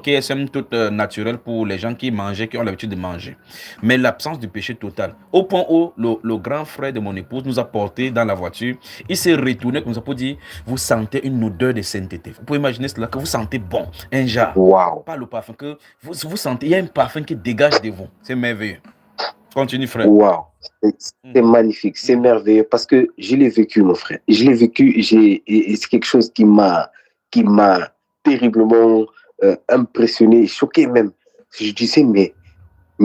toutes naturelles pour les gens qui mangeaient, qui ont l'habitude de manger. Mais l'absence du péché total. Au point où le grand frère de mon épouse nous a porté dans la voiture, il s'est retourné comme ça pour dire, vous sentez une odeur de sainteté. Vous pouvez imaginer cela, que vous sentez bon, un genre. Wow. Pas le parfum, que vous sentez, il y a un parfum qui dégage de vous. C'est merveilleux. Continue, frère. Wow. C'est magnifique, c'est merveilleux parce que je l'ai vécu, mon frère. Je l'ai vécu et c'est quelque chose qui m'a terriblement impressionné, choqué même. Je disais, mais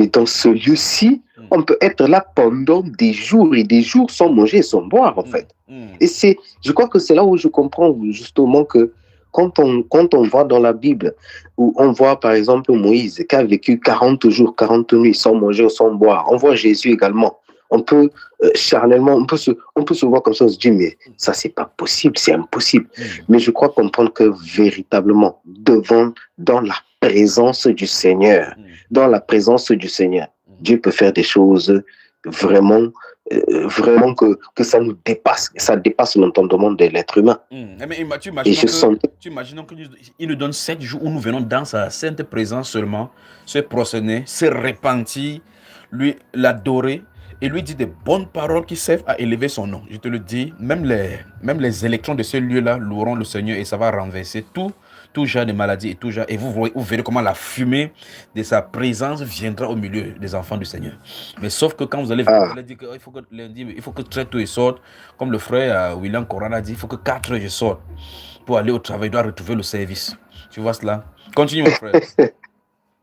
dans ce lieu-ci, on peut être là pendant des jours et des jours sans manger et sans boire, en fait. Et je crois que c'est là où je comprends justement que quand on voit dans la Bible, où on voit par exemple Moïse qui a vécu 40 jours, 40 nuits sans manger ou sans boire, on voit Jésus également. On peut charnellement, on peut se voir comme ça, on se dit mais ça c'est pas possible, c'est impossible. Mais je crois comprendre que véritablement dans la présence du Seigneur, Dieu peut faire des choses vraiment que ça nous dépasse, ça dépasse l'entendement de l'être humain. Tu imagines qu'il nous donne 7 jours où nous venons dans sa sainte présence seulement, se prosterner, se repentir, lui l'adorer et lui dire des bonnes paroles qui servent à élever son nom. Je te le dis, même les électrons de ce lieu-là loueront le Seigneur et ça va renverser tout genre de maladie et tout genre. Et vous verrez comment la fumée de sa présence viendra au milieu des enfants du Seigneur. Mais sauf que quand vous allez dire qu'il faut que lundi, il faut que très tôt ils sortent, comme le frère William Coran a dit, il faut que 4 heures je sorte pour aller au travail, il doit retrouver le service. Tu vois cela? Continue, mon frère.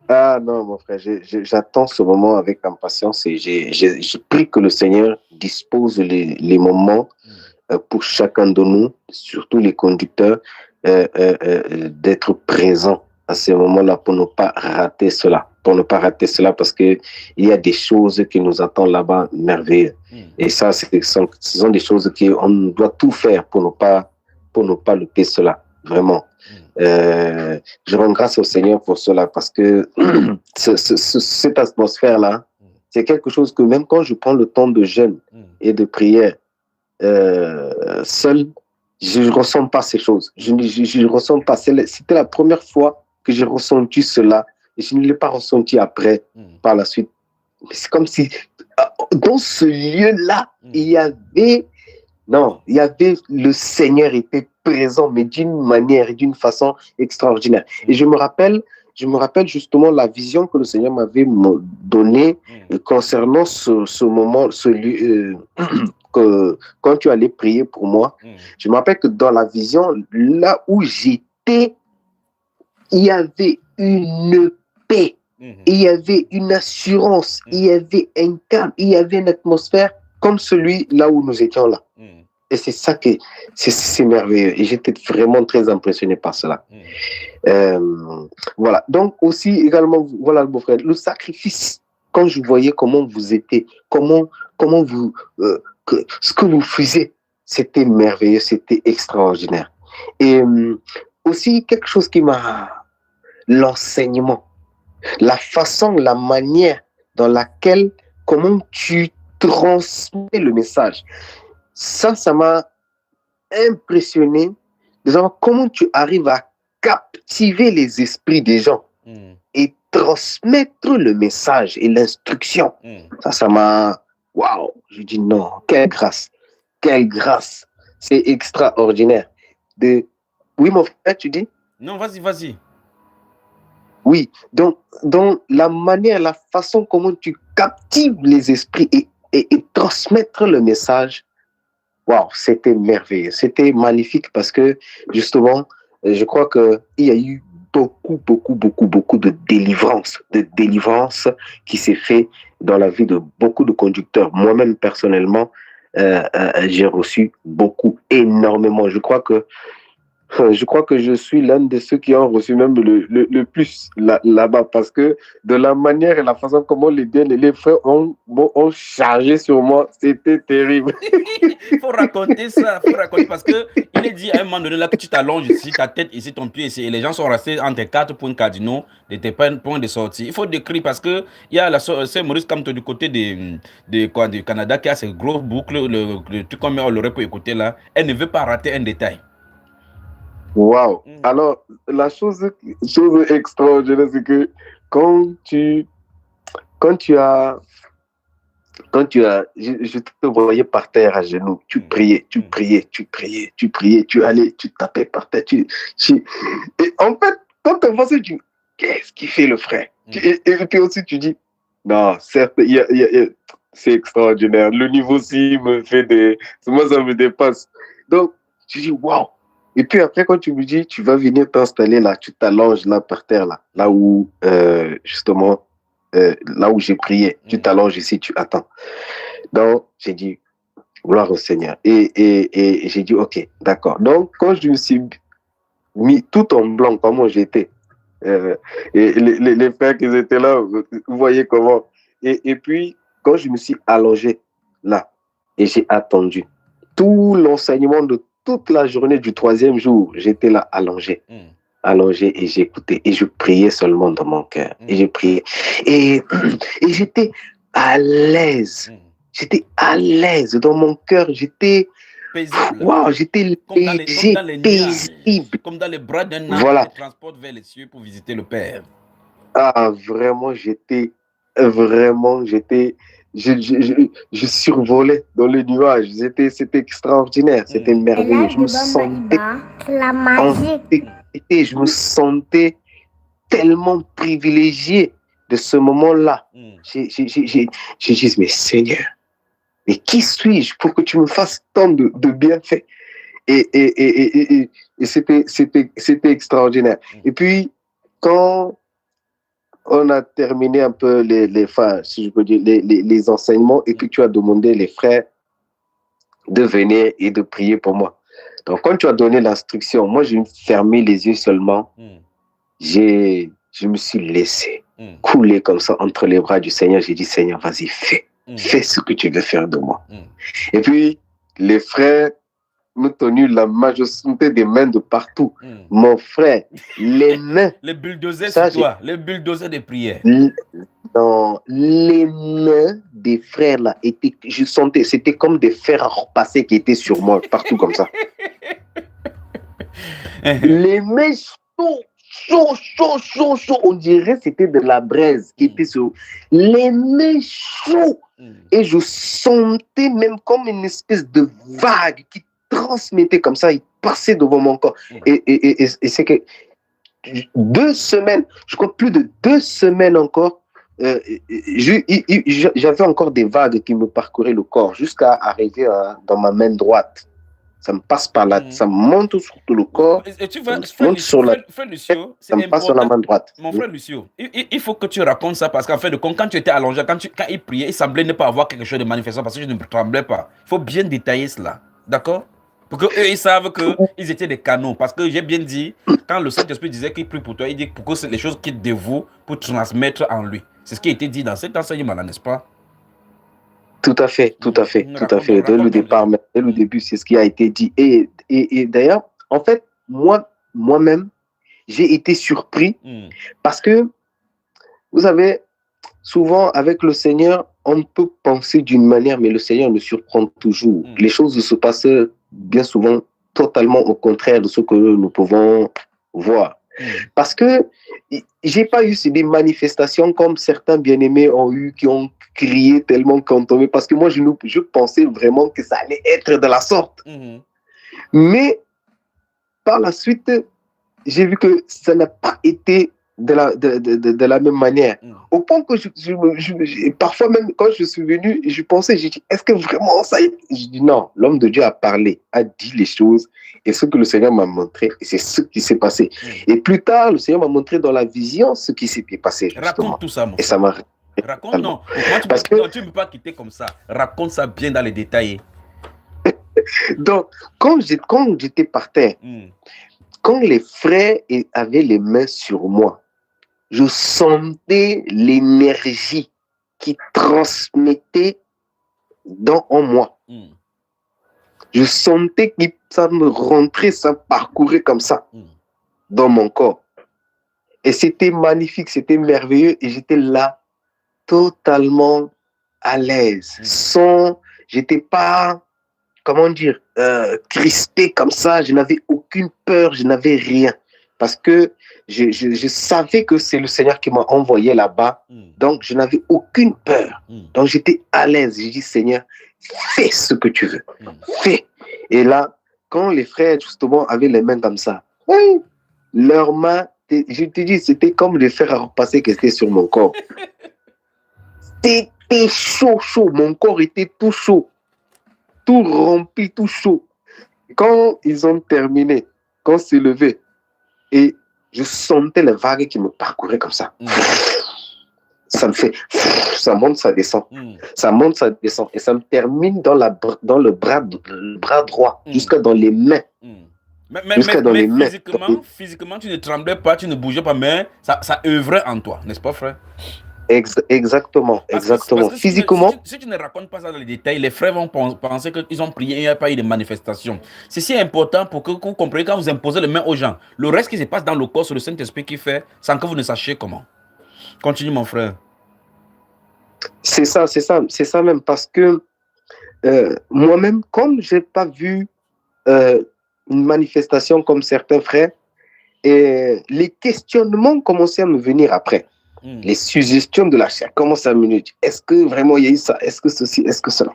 Ah non, mon frère, j'attends ce moment avec impatience et j'ai pris que le Seigneur dispose les moments pour chacun de nous, surtout les conducteurs, d'être présents à ces moments-là pour ne pas rater cela. Parce qu'il y a des choses qui nous attendent là-bas merveilleuses. Et ça, ce sont des choses qu'on doit tout faire pour ne pas louper cela. vraiment. Je rends grâce au Seigneur pour cela parce que cette atmosphère-là, c'est quelque chose que même quand je prends le temps de jeûne et de prière seul, je ne ressens pas ces choses. Je ne ressens pas. C'était la première fois que j'ai ressenti cela et je ne l'ai pas ressenti après, par la suite. C'est comme si dans ce lieu-là, il y avait le Seigneur était présent, mais d'une manière et d'une façon extraordinaire. Et je me rappelle justement la vision que le Seigneur m'avait donnée concernant ce moment, ce lieu, que quand tu allais prier pour moi. Je me rappelle que dans la vision, là où j'étais, il y avait une paix, il y avait une assurance, il y avait un calme, il y avait une atmosphère comme celui là où nous étions là. Et c'est ça que c'est merveilleux. Et j'étais vraiment très impressionné par cela. Voilà. Donc aussi également, voilà le beau-frère, le sacrifice. Quand je voyais comment vous étiez, comment vous, ce que vous faisiez, c'était merveilleux, c'était extraordinaire. Et aussi quelque chose qui m'a, l'enseignement, la façon, la manière dans laquelle, comment tu transmets le message. Ça m'a impressionné de savoir comment tu arrives à captiver les esprits des gens et transmettre le message et l'instruction. Ça m'a... Waouh! Je dis non, quelle grâce! Quelle grâce! C'est extraordinaire. Oui, mon frère, tu dis? Non, vas-y. Oui, donc la manière, la façon comment tu captives les esprits et transmettre le message, waouh, c'était merveilleux, c'était magnifique parce que justement, je crois qu'il y a eu beaucoup de délivrance qui s'est fait dans la vie de beaucoup de conducteurs. Moi-même, personnellement, j'ai reçu énormément. Je crois que je suis l'un de ceux qui ont reçu même le plus là-bas parce que de la manière et la façon comment les frères ont chargé sur moi, c'était terrible. Il faut raconter ça, parce que il est dit à un moment donné là que tu t'allonges ici, ta tête ici, ton pied ici, et les gens sont restés entre 4 points cardinaux de tes points de sortie. Il faut décrire parce que il y a la sœur Maurice Kamto du côté du Canada qui a ces grosses boucles, le truc comme on l'aurait pu écouter là. Elle ne veut pas rater un détail. Waouh! Alors, la chose extraordinaire, c'est que quand tu as, je te voyais par terre à genoux, tu priais, tu allais, tu tapais par terre, et en fait, quand tu avances, tu dis, qu'est-ce qu'il fait le frère? Et puis aussi, tu dis, non, certes, c'est extraordinaire, le niveau-ci me fait moi, ça me dépasse. Donc, tu dis, waouh! Et puis après, quand tu me dis, tu vas venir t'installer là, tu t'allonges là par terre, là où, justement, là où j'ai prié, tu t'allonges ici, tu attends. Donc, j'ai dit, gloire au Seigneur. Et j'ai dit, ok, d'accord. Donc, quand je me suis mis tout en blanc, comment j'étais, et les frères qui étaient là, vous voyez comment. Et puis, quand je me suis allongé là, et j'ai attendu, tout l'enseignement de toute la journée du 3e jour, j'étais là allongé et j'écoutais et je priais seulement dans mon cœur. Et je priais. Et j'étais à l'aise. J'étais à l'aise dans mon cœur. J'étais paisible. Waouh, j'étais léger, paisible. Comme dans les bras d'un ange qui te transporte vers les cieux pour visiter le Père. Ah, vraiment, je survolais dans les nuages. C'était extraordinaire, c'était merveilleux. Je me sentais tellement privilégié de ce moment-là. J'ai dit, mais Seigneur, mais qui suis-je pour que tu me fasses tant de bienfaits? Et c'était extraordinaire. Et puis, quand on a terminé un peu si je peux dire, les enseignements et que tu as demandé les frères de venir et de prier pour moi. Donc, quand tu as donné l'instruction, moi, j'ai fermé les yeux seulement. Je me suis laissé couler comme ça entre les bras du Seigneur. J'ai dit, Seigneur, vas-y, fais ce que tu veux faire de moi. Et puis, les frères me tenu la majorité des mains de partout. Mon frère, les mains. Les bulldozers sur toi, les bulldozers de prière. Non, les mains des frères là étaient, je sentais, c'était comme des fers à repasser qui étaient sur moi, partout comme ça. Les mains chaud. On dirait c'était de la braise qui était sur les mains chaudes. Et je sentais même comme une espèce de vague qui transmettait comme ça, il passait devant mon corps. Et c'est que 2 semaines, je crois plus de 2 semaines encore, j'avais encore des vagues qui me parcouraient le corps jusqu'à arriver dans ma main droite. Ça me passe par là, ça me monte sur tout le corps. Et tu vois, frère Lucio, ça me passe sur la main droite. Mon frère Lucio, il faut que tu racontes ça parce qu'en fait, quand tu étais allongé, quand il priait, il semblait ne pas avoir quelque chose de manifestant parce que je ne tremblais pas. Il faut bien détailler cela, d'accord? Pour qu'eux, ils savent qu'ils étaient des canons. Parce que j'ai bien dit, quand le Saint-Esprit disait qu'il prie pour toi, il dit pour que c'est les choses qu'il dévoue pour transmettre en lui. C'est ce qui a été dit dans cet enseignement-là, n'est-ce pas? Tout à fait. Dès le départ, dès le début, c'est ce qui a été dit. Et d'ailleurs, en fait, moi-même, j'ai été surpris parce que, vous savez, souvent avec le Seigneur, on peut penser d'une manière, mais le Seigneur nous surprend toujours. Les choses se passent bien souvent totalement au contraire de ce que nous pouvons voir. Parce que j'ai pas eu des manifestations comme certains bien-aimés ont eu, qui ont crié tellement qu'on tombait. Parce que moi, je pensais vraiment que ça allait être de la sorte. Mais par la suite, j'ai vu que ça n'a pas été de la même manière. Au point que parfois même quand je suis venu, je pensais, j'ai dit, est-ce que vraiment ça y est? Je dis non, l'homme de Dieu a parlé, a dit les choses, et ce que le Seigneur m'a montré, et c'est ce qui s'est passé. Et plus tard, le Seigneur m'a montré dans la vision ce qui s'est passé. Raconte tout ça, mon frère. Et ça m'a... Raconte, non. Tu ne peux pas quitter comme ça. Raconte ça bien dans les détails. Donc, quand j'étais par terre, quand les frères avaient les mains sur moi, je sentais l'énergie qui transmettait en moi. Je sentais que ça me rentrait, ça parcourait comme ça dans mon corps. Et c'était magnifique, c'était merveilleux. Et j'étais là, totalement à l'aise. J'étais pas, comment dire, crispé comme ça. Je n'avais aucune peur, je n'avais rien. Parce que je savais que c'est le Seigneur qui m'a envoyé là-bas. Donc, je n'avais aucune peur. Donc, j'étais à l'aise. J'ai dit, Seigneur, fais ce que tu veux. Fais. Et là, quand les frères, justement, avaient les mains comme ça, leurs mains, je te dis, c'était comme des fers à repasser qui étaient sur mon corps. C'était chaud. Mon corps était tout chaud. Tout rempli, tout chaud. Quand ils ont terminé, quand on s'est levé, et je sentais les vagues qui me parcouraient comme ça. Ça me fait... Ça monte, ça descend. Ça monte, ça descend. Et ça me termine dans le bras droit, jusqu'à dans les mains. Mais physiquement, tu ne tremblais pas, tu ne bougeais pas, mais ça œuvrait en toi, n'est-ce pas, frère? Exactement. Parce que Physiquement. Si tu ne racontes pas ça dans les détails, les frères vont penser qu'ils ont prié et il n'y a pas eu de manifestation. C'est si important pour que vous compreniez quand vous imposez les mains aux gens. Le reste qui se passe dans le corps, c'est le Saint-Esprit qui fait, sans que vous ne sachiez comment. Continue, mon frère. C'est ça même, parce que moi-même, comme je n'ai pas vu une manifestation comme certains frères, les questionnements commençaient à me venir après. Les suggestions de la chair commencent à me dire, est-ce que vraiment il y a eu ça? Est-ce que ceci? Est-ce que cela?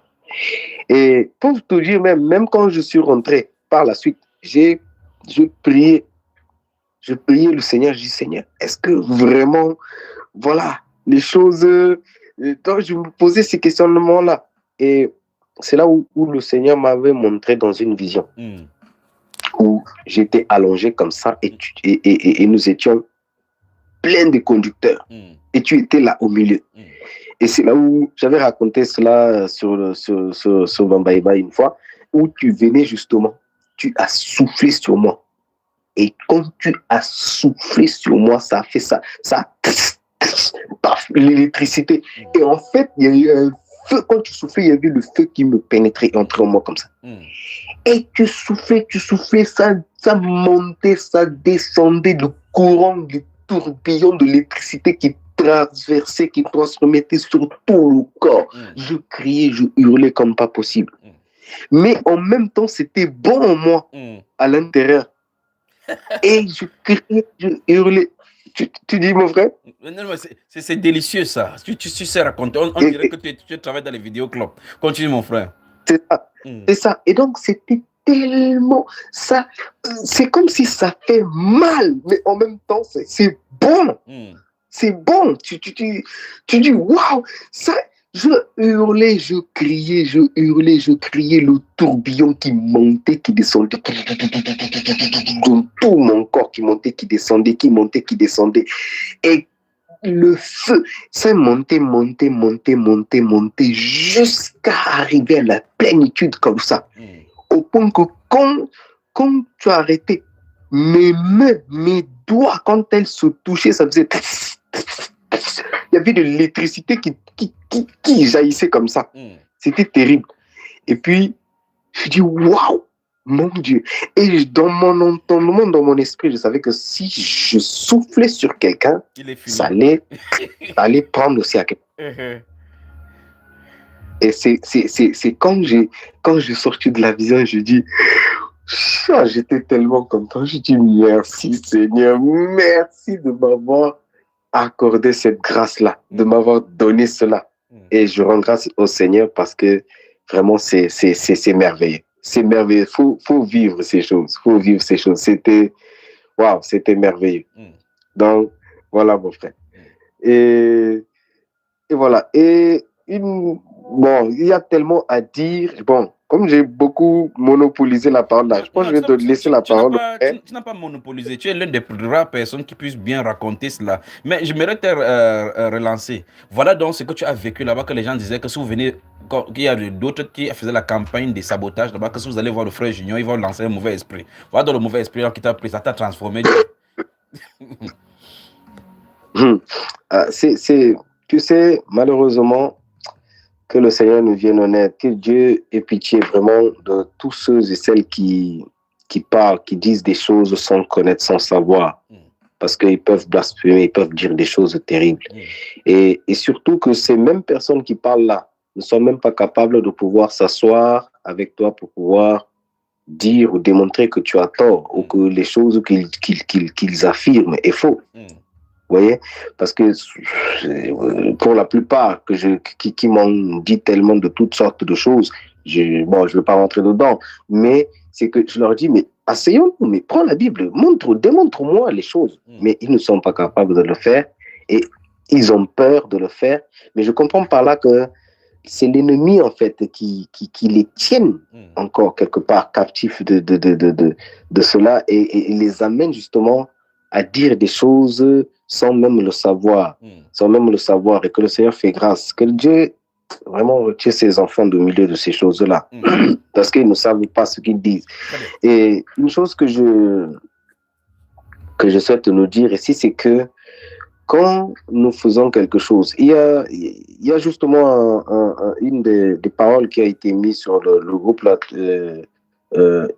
Et pour te dire, même quand je suis rentré par la suite, je priais le Seigneur. Je dis, Seigneur, est-ce que vraiment, voilà, les choses... donc je me posais ces questionnements-là. Et c'est là où le Seigneur m'avait montré dans une vision, où j'étais allongé comme ça, et nous étions plein de conducteurs. Et tu étais là au milieu. Et c'est là où j'avais raconté cela sur Bambaïba une fois, où tu venais justement, tu as soufflé sur moi. Et quand tu as soufflé sur moi, ça a fait ça, paf, l'électricité. Et en fait, il y a eu un feu, quand tu soufflais, il y avait le feu qui me pénétrait et entrait en moi comme ça. Et tu soufflais, ça montait, ça descendait, le courant, le tourbillon de l'électricité qui traversait, qui transmettait sur tout le corps. Je criais, je hurlais comme pas possible. Mais en même temps, c'était bon en moi, à l'intérieur. Et je criais, je hurlais. Tu dis, mon frère? Non, c'est délicieux, ça. Tu sais raconter. On dirait que tu travailles dans les vidéoclubs. Continue, mon frère. C'est ça. C'est ça. Et donc, c'était tellement ça. C'est comme si ça fait mal, mais en même temps, c'est bon. C'est bon. Tu dis, waouh, ça. Je hurlais, je criais, le tourbillon qui montait, qui descendait, tout mon corps qui montait, qui descendait, qui montait, qui descendait. Et le feu, ça montait, jusqu'à arriver à la plénitude comme ça. Au point que quand tu as arrêté, mes mains, mes doigts, quand elles se touchaient, ça faisait... Il y avait de l'électricité qui jaillissait comme ça. C'était terrible. Et puis, je dis, waouh, mon Dieu. Et dans mon entendement, dans mon esprit, je savais que si je soufflais sur quelqu'un, ça allait prendre aussi à quelqu'un. Et c'est quand j'ai sorti de la vision, je dis, j'étais tellement content. Je dis, merci Seigneur, merci de m'avoir accordé cette grâce-là, de m'avoir donné cela. Et je rends grâce au Seigneur parce que vraiment, c'est merveilleux. C'est merveilleux. Faut vivre ces choses. C'était merveilleux. Donc, voilà, mon frère. Et voilà. Et il y a tellement à dire. Bon, comme j'ai beaucoup monopolisé la parole là, je pense que je vais te laisser la parole. Tu n'as pas monopolisé. Tu es l'une des plus rares personnes qui puissent bien raconter cela. Mais j'aimerais te relancer. Voilà donc ce que tu as vécu là-bas, que les gens disaient que si vous venez, qu'il y a d'autres qui faisaient la campagne de sabotage là-bas, que si vous allez voir le frère Junior, ils vont lancer un mauvais esprit. Voilà dans le mauvais esprit qui t'a pris, ça t'a transformé. Tu sais, malheureusement, que le Seigneur nous vienne en aide, que Dieu ait pitié vraiment de tous ceux et celles qui parlent, qui disent des choses sans connaître, sans savoir, parce qu'ils peuvent blasphémer, ils peuvent dire des choses terribles. Et surtout que ces mêmes personnes qui parlent là ne sont même pas capables de pouvoir s'asseoir avec toi pour pouvoir dire ou démontrer que tu as tort ou que les choses qu'ils affirment est faux. Vous voyez, parce que pour la plupart qui m'ont dit tellement de toutes sortes de choses, je ne vais pas rentrer dedans, mais c'est que je leur dis, mais asseyons-nous, mais prends la Bible, démontre-moi les choses. Mais ils ne sont pas capables de le faire et ils ont peur de le faire. Mais je comprends par là que c'est l'ennemi, en fait, qui les tienne encore quelque part captifs de cela et les amène justement à dire des choses sans même le savoir, et que le Seigneur fait grâce, que Dieu vraiment retire ses enfants du milieu de ces choses-là, parce qu'ils ne savent pas ce qu'ils disent. Et une chose que je souhaite nous dire ici, c'est que quand nous faisons quelque chose, il y a justement une des paroles qui a été mise sur le groupe là,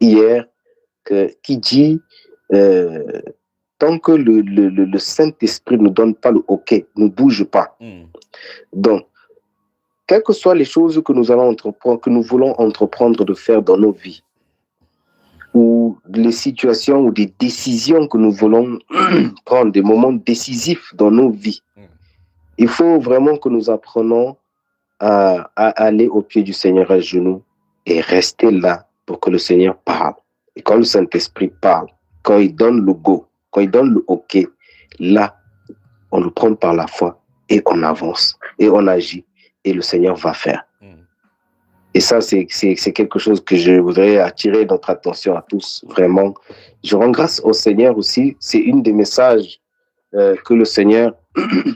hier, qui dit tant que le Saint-Esprit ne donne pas le OK, ne bouge pas. Donc, quelles que soient les choses que nous allons entreprendre, que nous voulons entreprendre de faire dans nos vies, ou les situations ou des décisions que nous voulons prendre, des moments décisifs dans nos vies, il faut vraiment que nous apprenions à aller au pied du Seigneur à genoux et rester là pour que le Seigneur parle. Et quand le Saint-Esprit parle, quand il donne le go, quand il donne le OK, là, on le prend par la foi et on avance et on agit et le Seigneur va faire. Et ça, c'est quelque chose que je voudrais attirer notre attention à tous, vraiment. Je rends grâce au Seigneur aussi. C'est une des messages que le Seigneur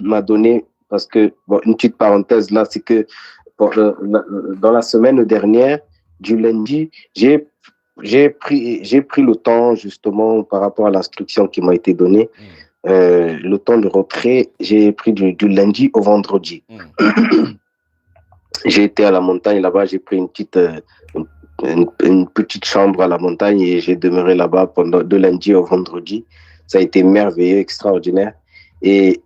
m'a donné parce que, bon, une petite parenthèse là, c'est que dans la semaine dernière, du lundi, j'ai pris le temps, justement, par rapport à l'instruction qui m'a été donnée, le temps de retrait, j'ai pris du lundi au vendredi. j'ai été à la montagne là-bas, j'ai pris une petite chambre à la montagne et j'ai demeuré là-bas pendant de lundi au vendredi. Ça a été merveilleux, extraordinaire. Et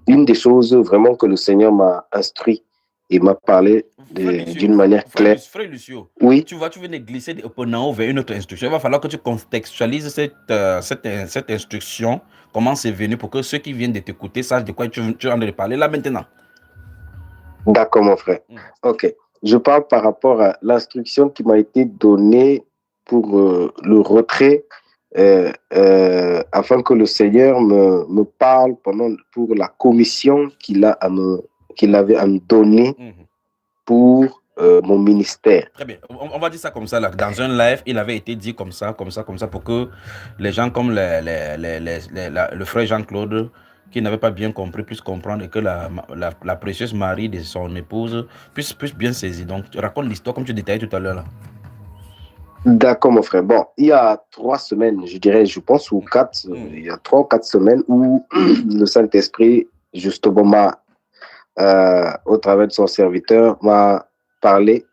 une des choses vraiment que le Seigneur m'a instruit et m'a parlé d'une manière claire. Frère Lucio, oui. Tu viens de glisser vers une autre instruction. Il va falloir que tu contextualises cette instruction, comment c'est venu, pour que ceux qui viennent de t'écouter sachent de quoi tu es en train de parler là maintenant. D'accord, mon frère. Ok. Je parle par rapport à l'instruction qui m'a été donnée pour le retrait, afin que le Seigneur me parle pour la commission qu'il avait à me donner pour mon ministère. Très bien. On va dire ça comme ça. Là. Dans un live, il avait été dit comme ça, pour que les gens comme le frère Jean-Claude, qui n'avait pas bien compris, puissent comprendre, et que la précieuse Marie de son épouse puisse bien saisir. Donc, raconte l'histoire comme tu détaillais tout à l'heure. D'accord, mon frère. Bon, il y a 3 semaines, je pense, ou 4, il y a 3 ou 4 semaines où le Saint-Esprit, justement, au travers de son serviteur, m'a parlé,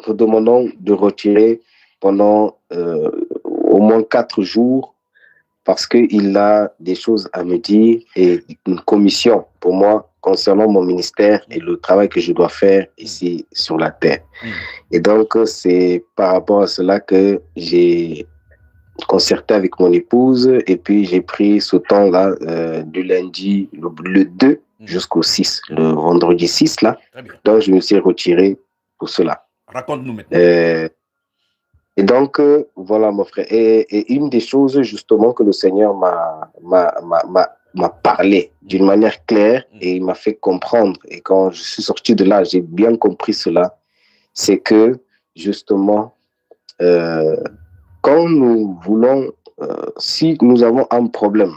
me demandant de retirer pendant au moins 4 jours, parce qu'il a des choses à me dire et une commission pour moi concernant mon ministère et le travail que je dois faire ici sur la terre. Et donc, c'est par rapport à cela que j'ai concerté avec mon épouse et puis j'ai pris ce temps-là du lundi, le 2 jusqu'au 6, le vendredi 6 là. Donc, je me suis retiré pour cela. Raconte-nous maintenant. Et donc, voilà, mon frère. Et une des choses, justement, que le Seigneur m'a parlé d'une manière claire et il m'a fait comprendre. Et quand je suis sorti de là, j'ai bien compris cela. C'est que, justement, quand nous voulons, si nous avons un problème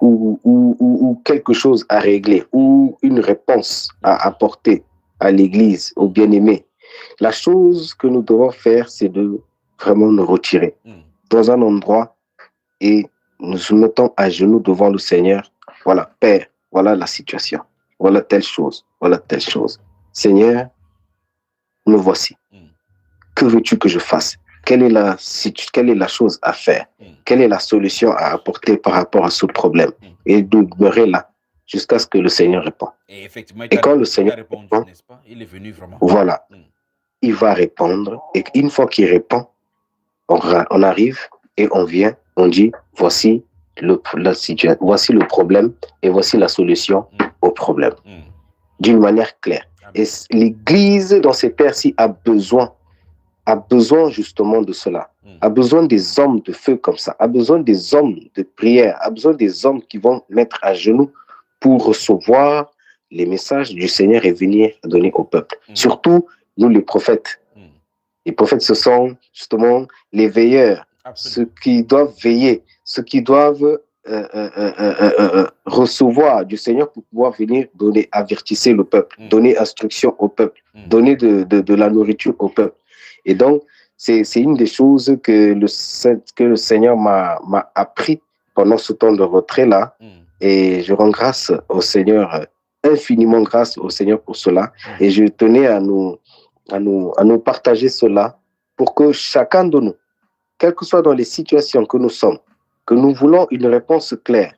ou quelque chose à régler ou une réponse à apporter à l'Église, aux bien-aimés, la chose que nous devons faire, c'est de vraiment nous retirer dans un endroit et nous nous mettons à genoux devant le Seigneur. Voilà, Père, voilà la situation. Voilà telle chose, voilà telle chose. Seigneur, me voici. Que veux-tu que je fasse? Quelle est la chose à faire? Quelle est la solution à apporter par rapport à ce problème? Et de demeurer là jusqu'à ce que le Seigneur réponde. Et effectivement, quand le Seigneur répond, n'est-ce pas? Il est venu vraiment. Voilà. Il va répondre. Et une fois qu'il répond, on arrive et on vient, on dit, voici la situation, voici le problème et voici la solution au problème. D'une manière claire. Et l'Église, dans ces terres-ci, a besoin justement de cela, a besoin des hommes de feu comme ça, a besoin des hommes de prière, a besoin des hommes qui vont mettre à genoux pour recevoir les messages du Seigneur et venir donner au peuple. Surtout, nous les prophètes. Les prophètes, ce sont justement les veilleurs, ceux qui doivent veiller, ceux qui doivent recevoir du Seigneur pour pouvoir venir donner, avertisser le peuple, donner instruction au peuple, donner de la nourriture au peuple. Et donc, c'est une des choses que le Seigneur m'a appris pendant ce temps de retrait-là. Et je rends grâce au Seigneur, infiniment grâce au Seigneur pour cela. Et je tenais à nous partager cela pour que chacun de nous, quelles que soient dans les situations que nous sommes, que nous voulons une réponse claire,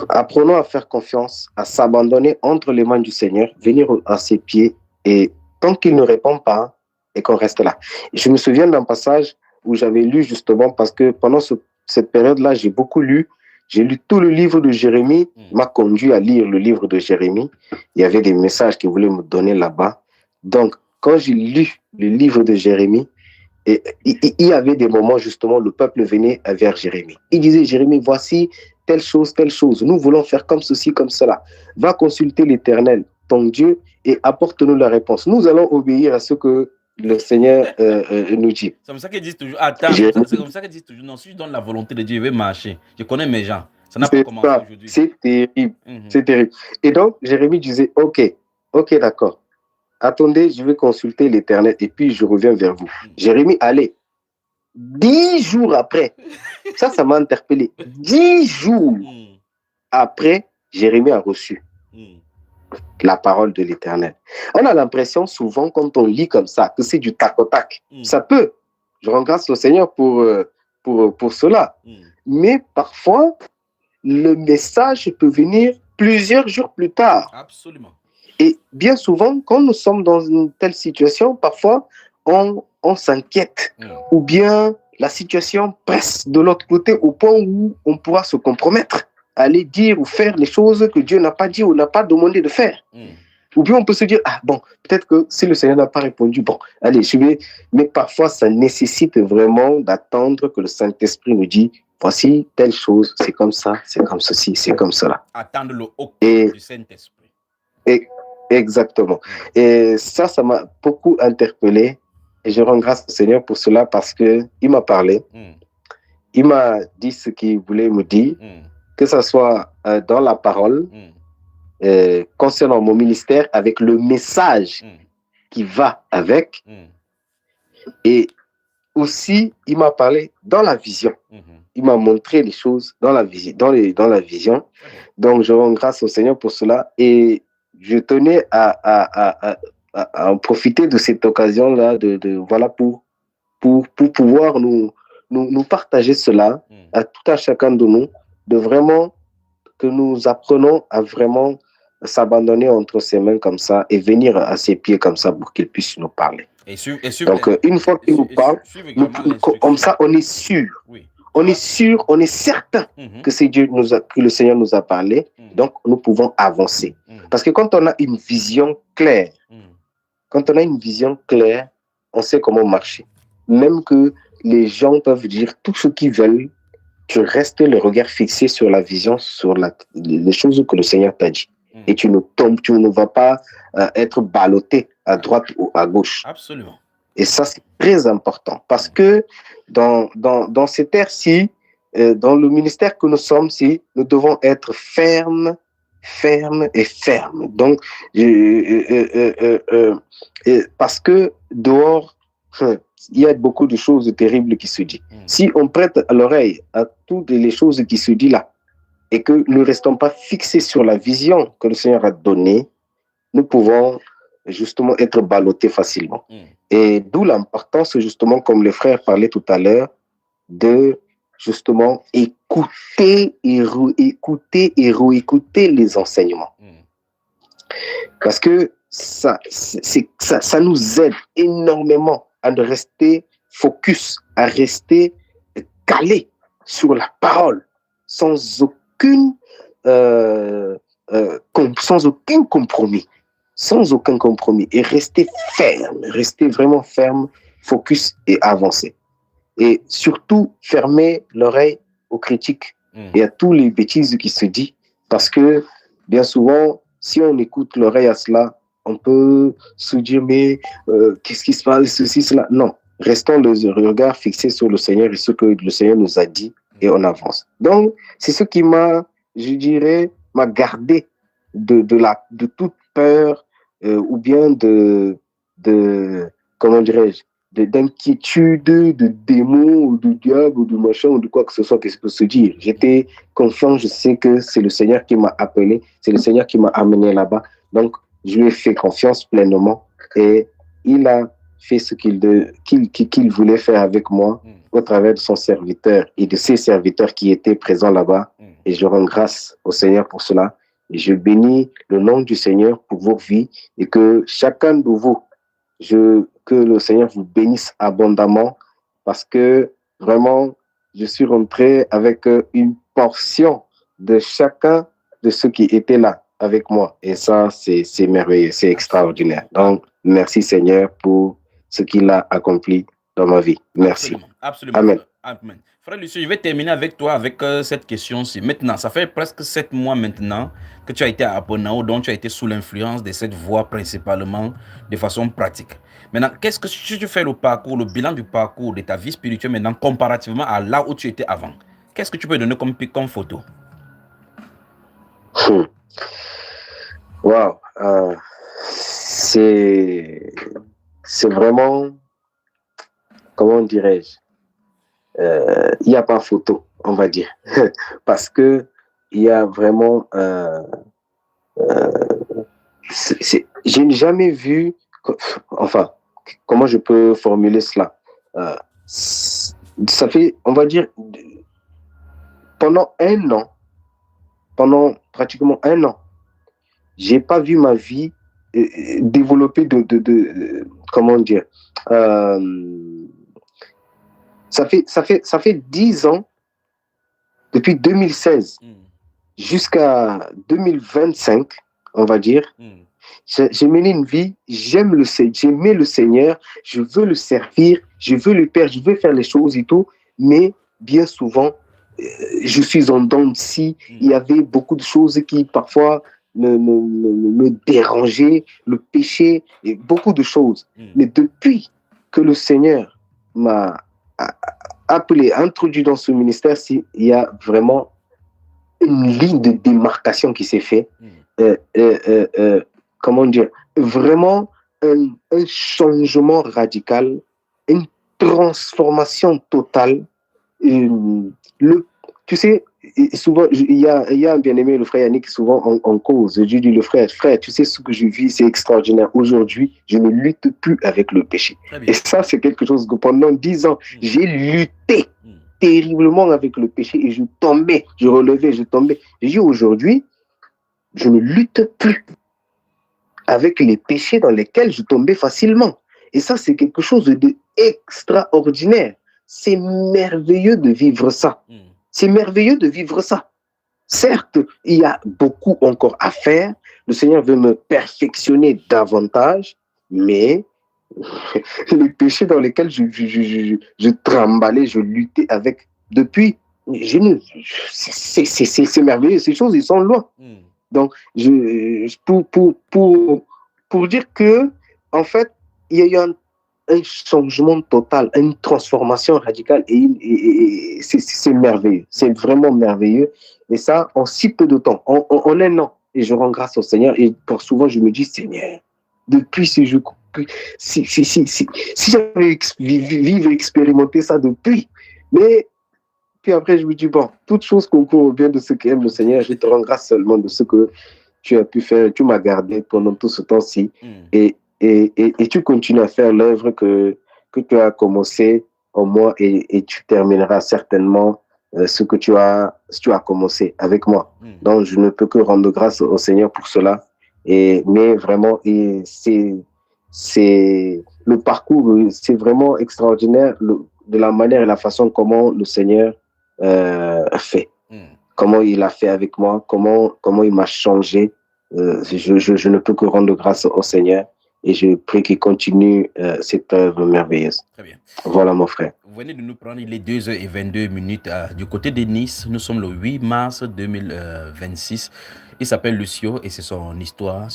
apprenons à faire confiance, à s'abandonner entre les mains du Seigneur, venir à ses pieds et tant qu'il ne répond pas, et qu'on reste là. Et je me souviens d'un passage où j'avais lu justement, parce que pendant cette période-là, j'ai beaucoup lu. J'ai lu tout le livre de Jérémie, m'a conduit à lire le livre de Jérémie. Il y avait des messages qu'il voulait me donner là-bas. Donc, quand j'ai lu le livre de Jérémie, et il y avait des moments justement, le peuple venait vers Jérémie. Il disait, Jérémie, voici telle chose, nous voulons faire comme ceci, comme cela. Va consulter l'Éternel, ton Dieu, et apporte-nous la réponse. Nous allons obéir à ce que le Seigneur nous dit. C'est comme ça qu'ils disent toujours, attends, c'est comme ça qu'ils disent toujours, non, si je donne la volonté de Dieu, je vais marcher. Je connais mes gens. Ça n'a pas commencé aujourd'hui. C'est terrible, c'est terrible. Et donc, Jérémie disait, ok, d'accord. Attendez, je vais consulter l'Éternel et puis je reviens vers vous. Jérémie, allez. 10 jours après, ça m'a interpellé. 10 jours après, Jérémie a reçu. la parole de l'Éternel. On a l'impression souvent quand on lit comme ça que c'est du tac au tac. Ça peut. Je rends grâce au Seigneur pour cela. Mais parfois, le message peut venir plusieurs jours plus tard. Absolument. Et bien souvent, quand nous sommes dans une telle situation, parfois, on s'inquiète. Ou bien la situation presse de l'autre côté au point où on pourra se compromettre, aller dire ou faire les choses que Dieu n'a pas dit ou n'a pas demandé de faire. Ou bien on peut se dire, ah bon, peut-être que si le Seigneur n'a pas répondu, bon, allez, je vais. Mais parfois, ça nécessite vraiment d'attendre que le Saint-Esprit nous dise, voici telle chose, c'est comme ça, c'est comme ceci, c'est comme cela. Attendre le OK du Saint-Esprit. Exactement. Et ça m'a beaucoup interpellé. Et je rends grâce au Seigneur pour cela parce qu'il m'a parlé. Il m'a dit ce qu'il voulait me dire, que ce soit dans la parole, concernant mon ministère, avec le message qui va avec. Et aussi, il m'a parlé dans la vision. Il m'a montré les choses dans la vision. Donc, je rends grâce au Seigneur pour cela. Et je tenais à en profiter de cette occasion-là, voilà, pour pouvoir nous partager cela à tout à chacun de nous, de vraiment que nous apprenons à vraiment s'abandonner entre ses mains comme ça et venir à ses pieds comme ça pour qu'il puisse nous parler. Donc, une fois qu'il nous parle, comme ça, on est sûr. Oui. On est sûr, on est certain que c'est Dieu que le Seigneur nous a parlé. Donc, nous pouvons avancer. Parce que quand on a une vision claire, on sait comment marcher. Même que les gens peuvent dire tout ce qu'ils veulent, tu restes le regard fixé sur la vision, sur les choses que le Seigneur t'a dit. Et tu ne vas pas être ballotté à droite ou à gauche. Absolument. Et ça, c'est très important. Parce que dans cette ère-ci, dans le ministère que nous sommes, nous devons être fermes. Donc, parce que dehors, il y a beaucoup de choses terribles qui se disent. Si on prête l'oreille à toutes les choses qui se disent là, et que nous ne restons pas fixés sur la vision que le Seigneur a donnée, nous pouvons justement être ballottés facilement. Et d'où l'importance, justement, comme les frères parlaient tout à l'heure, de justement écouter et réécouter les enseignements. Parce que ça nous aide énormément à rester focus, à rester calé sur la parole, sans aucun compromis. Et rester ferme, rester vraiment ferme, focus et avancer. Et surtout, fermer l'oreille aux critiques et à tous les bêtises qui se disent. Parce que, bien souvent, si on écoute l'oreille à cela, on peut se dire, mais qu'est-ce qui se passe, ceci, cela. Non, restons le regard fixé sur le Seigneur et ce que le Seigneur nous a dit et on avance. Donc, c'est ce qui m'a gardé de toute peur ou bien comment dirais-je, d'inquiétude, de démons, ou de diable, ou de machin, ou de quoi que ce soit qui peut se dire. J'étais confiant, je sais que c'est le Seigneur qui m'a appelé, c'est le Seigneur qui m'a amené là-bas. Donc, je lui ai fait confiance pleinement et il a fait ce qu'il voulait faire avec moi au travers de son serviteur et de ses serviteurs qui étaient présents là-bas. Et je rends grâce au Seigneur pour cela. Et je bénis le nom du Seigneur pour vos vies et que chacun de vous, que le Seigneur vous bénisse abondamment parce que vraiment, je suis rentré avec une portion de chacun de ceux qui étaient là avec moi. Et ça, c'est merveilleux, c'est extraordinaire. Donc, merci Seigneur pour ce qu'il a accompli dans ma vie. Merci. Absolument. Amen. Amen. Frère Lucie, je vais terminer avec toi avec cette question-ci. Maintenant, ça fait presque 7 mois maintenant que tu as été à Aponao, donc tu as été sous l'influence de cette voie principalement de façon pratique. Maintenant, qu'est-ce que si tu fais le bilan du parcours de ta vie spirituelle maintenant comparativement à là où tu étais avant? Qu'est-ce que tu peux donner comme photo? Wow. C'est vraiment, comment dirais-je, il n'y a pas photo, on va dire, parce que il y a vraiment Je n'ai jamais vu, enfin, comment je peux formuler cela? Ça fait, on va dire, pendant pratiquement un an, j'ai pas vu ma vie développer comment dire, ça fait 10 ans, depuis 2016 jusqu'à 2025, on va dire. J'ai mené une vie, j'aimais le Seigneur, je veux le servir, je veux le Père, je veux faire les choses et tout, mais bien souvent, je suis en dents de scie. Il y avait beaucoup de choses qui parfois me dérangeaient, le péché, et beaucoup de choses. Mais depuis que le Seigneur m'a appelé, introduit dans ce ministère, il y a vraiment une ligne de démarcation qui s'est faite. Comment dire, vraiment un changement radical, une transformation totale. Tu sais, souvent, il y a un bien-aimé, le frère Yannick, souvent en cause. Je dis, le frère, tu sais, ce que je vis, c'est extraordinaire. Aujourd'hui, je ne lutte plus avec le péché. Et ça, c'est quelque chose que pendant 10 ans, j'ai lutté terriblement avec le péché et je tombais, je relevais, je tombais. Je dis, aujourd'hui, je ne lutte plus avec les péchés dans lesquels je tombais facilement. Et ça, c'est quelque chose d'extraordinaire. C'est merveilleux de vivre ça. C'est merveilleux de vivre ça. Certes, il y a beaucoup encore à faire. Le Seigneur veut me perfectionner davantage, mais les péchés dans lesquels je tremblais, je luttais avec, depuis, c'est merveilleux. Ces choses, ils sont loin. Donc, pour dire que, en fait, il y a eu un changement total, une transformation radicale et c'est merveilleux. C'est vraiment merveilleux. Et ça, en si peu de temps, en un an. Et je rends grâce au Seigneur. Et pour souvent, je me dis, Seigneur, depuis si j'avais expérimenté ça depuis. Mais puis après, je me dis, bon, toute chose concourt au bien de ceux qui aiment le Seigneur. Je te rends grâce seulement de ce que tu as pu faire. Tu m'as gardé pendant tout ce temps-ci. Et tu continues à faire l'œuvre que tu as commencé en moi et tu termineras certainement ce que tu as commencé avec moi. Donc, je ne peux que rendre grâce au Seigneur pour cela. Mais vraiment, c'est le parcours, c'est vraiment extraordinaire de la manière et la façon comment le Seigneur fait. Comment il a fait avec moi, comment il m'a changé. Je ne peux que rendre grâce au Seigneur. Et je prie qu'il continue cette œuvre merveilleuse. Très bien. Voilà, mon frère. Vous venez de nous prendre les 2h22 du côté de Nice. Nous sommes le 8 mars 2026. Il s'appelle Lucio et c'est son histoire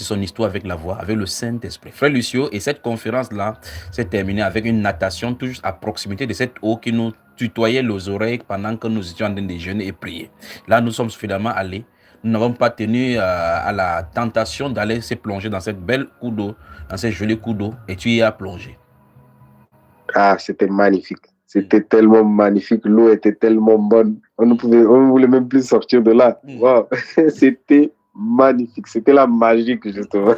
avec la voix, avec le Saint-Esprit. Frère Lucio, et cette conférence-là s'est terminée avec une natation tout juste à proximité de cette eau qui nous tutoyait les oreilles pendant que nous étions en train de jeûner et prier. Là, nous sommes suffisamment allés. Nous n'avons pas tenu à la tentation d'aller se plonger dans cette belle coup d'eau, dans cette jolie coup d'eau, et tu y as plongé. Ah, c'était magnifique. C'était tellement magnifique. L'eau était tellement bonne. On ne voulait même plus sortir de là. Wow. C'était magnifique. C'était la magie, justement.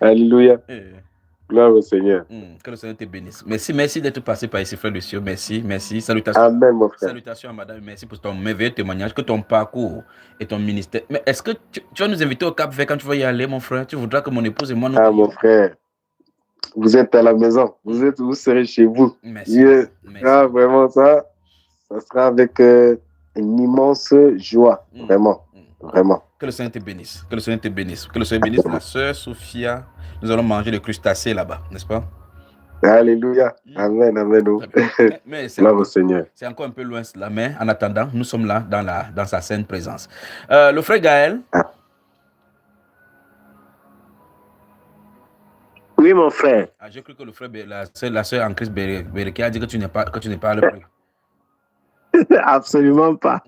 Alléluia. Gloire au Seigneur. Que le Seigneur te bénisse. Merci d'être passé par ici, frère Lucio. Merci. Salutations. Amen, mon frère. Salutations à madame. Merci pour ton merveilleux témoignage, que ton parcours et ton ministère. Mais est-ce que tu vas nous inviter au Cap-Vert quand tu vas y aller, mon frère? Tu voudras que mon épouse et moi nous... Ah, mon frère. Vous êtes à la maison. Vous serez chez vous. Merci. Merci. Ah, vraiment, ça sera avec une immense joie. Vraiment. Vraiment. Que le Seigneur te bénisse. Que le Seigneur te bénisse. Que le Seigneur bénisse la sœur Sophia. Nous allons manger des crustacés là-bas, n'est-ce pas? Alléluia. Amen, amen. Mais Gloire au Seigneur. C'est encore un peu loin cela, mais en attendant, nous sommes là dans sa sainte présence. Le frère Gaël. Ah. Oui, mon frère. J'ai cru que le frère, la sœur en Christ Bereke a dit que tu n'es pas le plus. Absolument pas.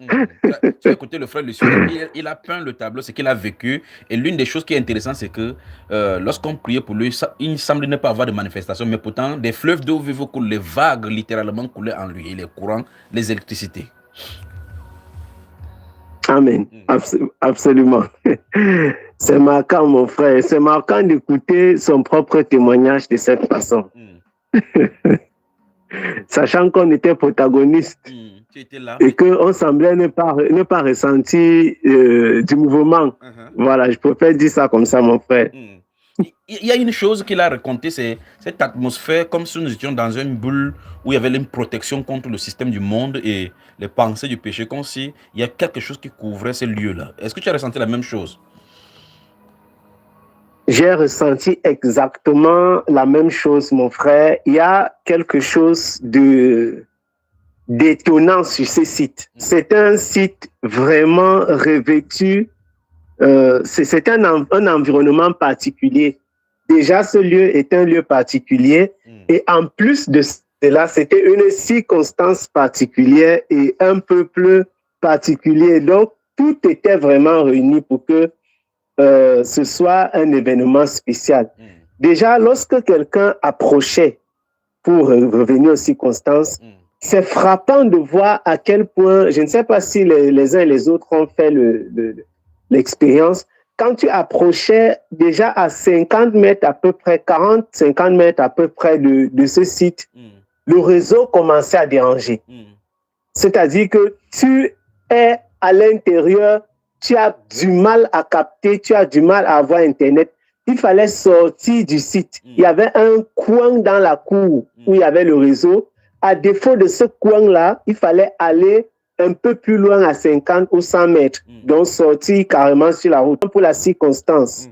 Tu as écouté le frère Lucio, il a peint le tableau, ce qu'il a vécu. Et l'une des choses qui est intéressante, c'est que lorsqu'on priait pour lui, il semble ne pas avoir de manifestation, mais pourtant, des fleuves d'eau vive coulent, les vagues littéralement coulaient en lui, et les courants, les électricités. Amen. Absolument. C'est marquant, mon frère. C'est marquant d'écouter son propre témoignage de cette façon. Sachant qu'on était protagoniste et qu'on semblait ne pas ressentir du mouvement. Voilà, je préfère dire ça comme ça, mon frère. Il y a une chose qu'il a racontée, c'est cette atmosphère comme si nous étions dans une bulle où il y avait une protection contre le système du monde et les pensées du péché, comme s'il y a quelque chose qui couvrait ces lieux-là. Est-ce que tu as ressenti la même chose? J'ai ressenti exactement la même chose, mon frère. Il y a quelque chose d'étonnant sur ce site. C'est un site vraiment revêtu. C'est un environnement particulier. Déjà, ce lieu est un lieu particulier. Et en plus de cela, c'était une circonstance particulière et un peuple particulier. Donc, tout était vraiment réuni pour que ce soit un événement spécial. Déjà, lorsque quelqu'un approchait pour revenir aux circonstances, c'est frappant de voir à quel point, je ne sais pas si les uns et les autres ont fait l'expérience, quand tu approchais déjà à 50 mètres à peu près, 40-50 mètres à peu près de ce site, le réseau commençait à déranger. C'est-à-dire que tu es à l'intérieur, tu as du mal à capter, tu as du mal à avoir Internet. Il fallait sortir du site. Il y avait un coin dans la cour où il y avait le réseau. À défaut de ce coin-là, il fallait aller un peu plus loin à 50 ou 100 mètres, donc sortir carrément sur la route. Pour la circonstance,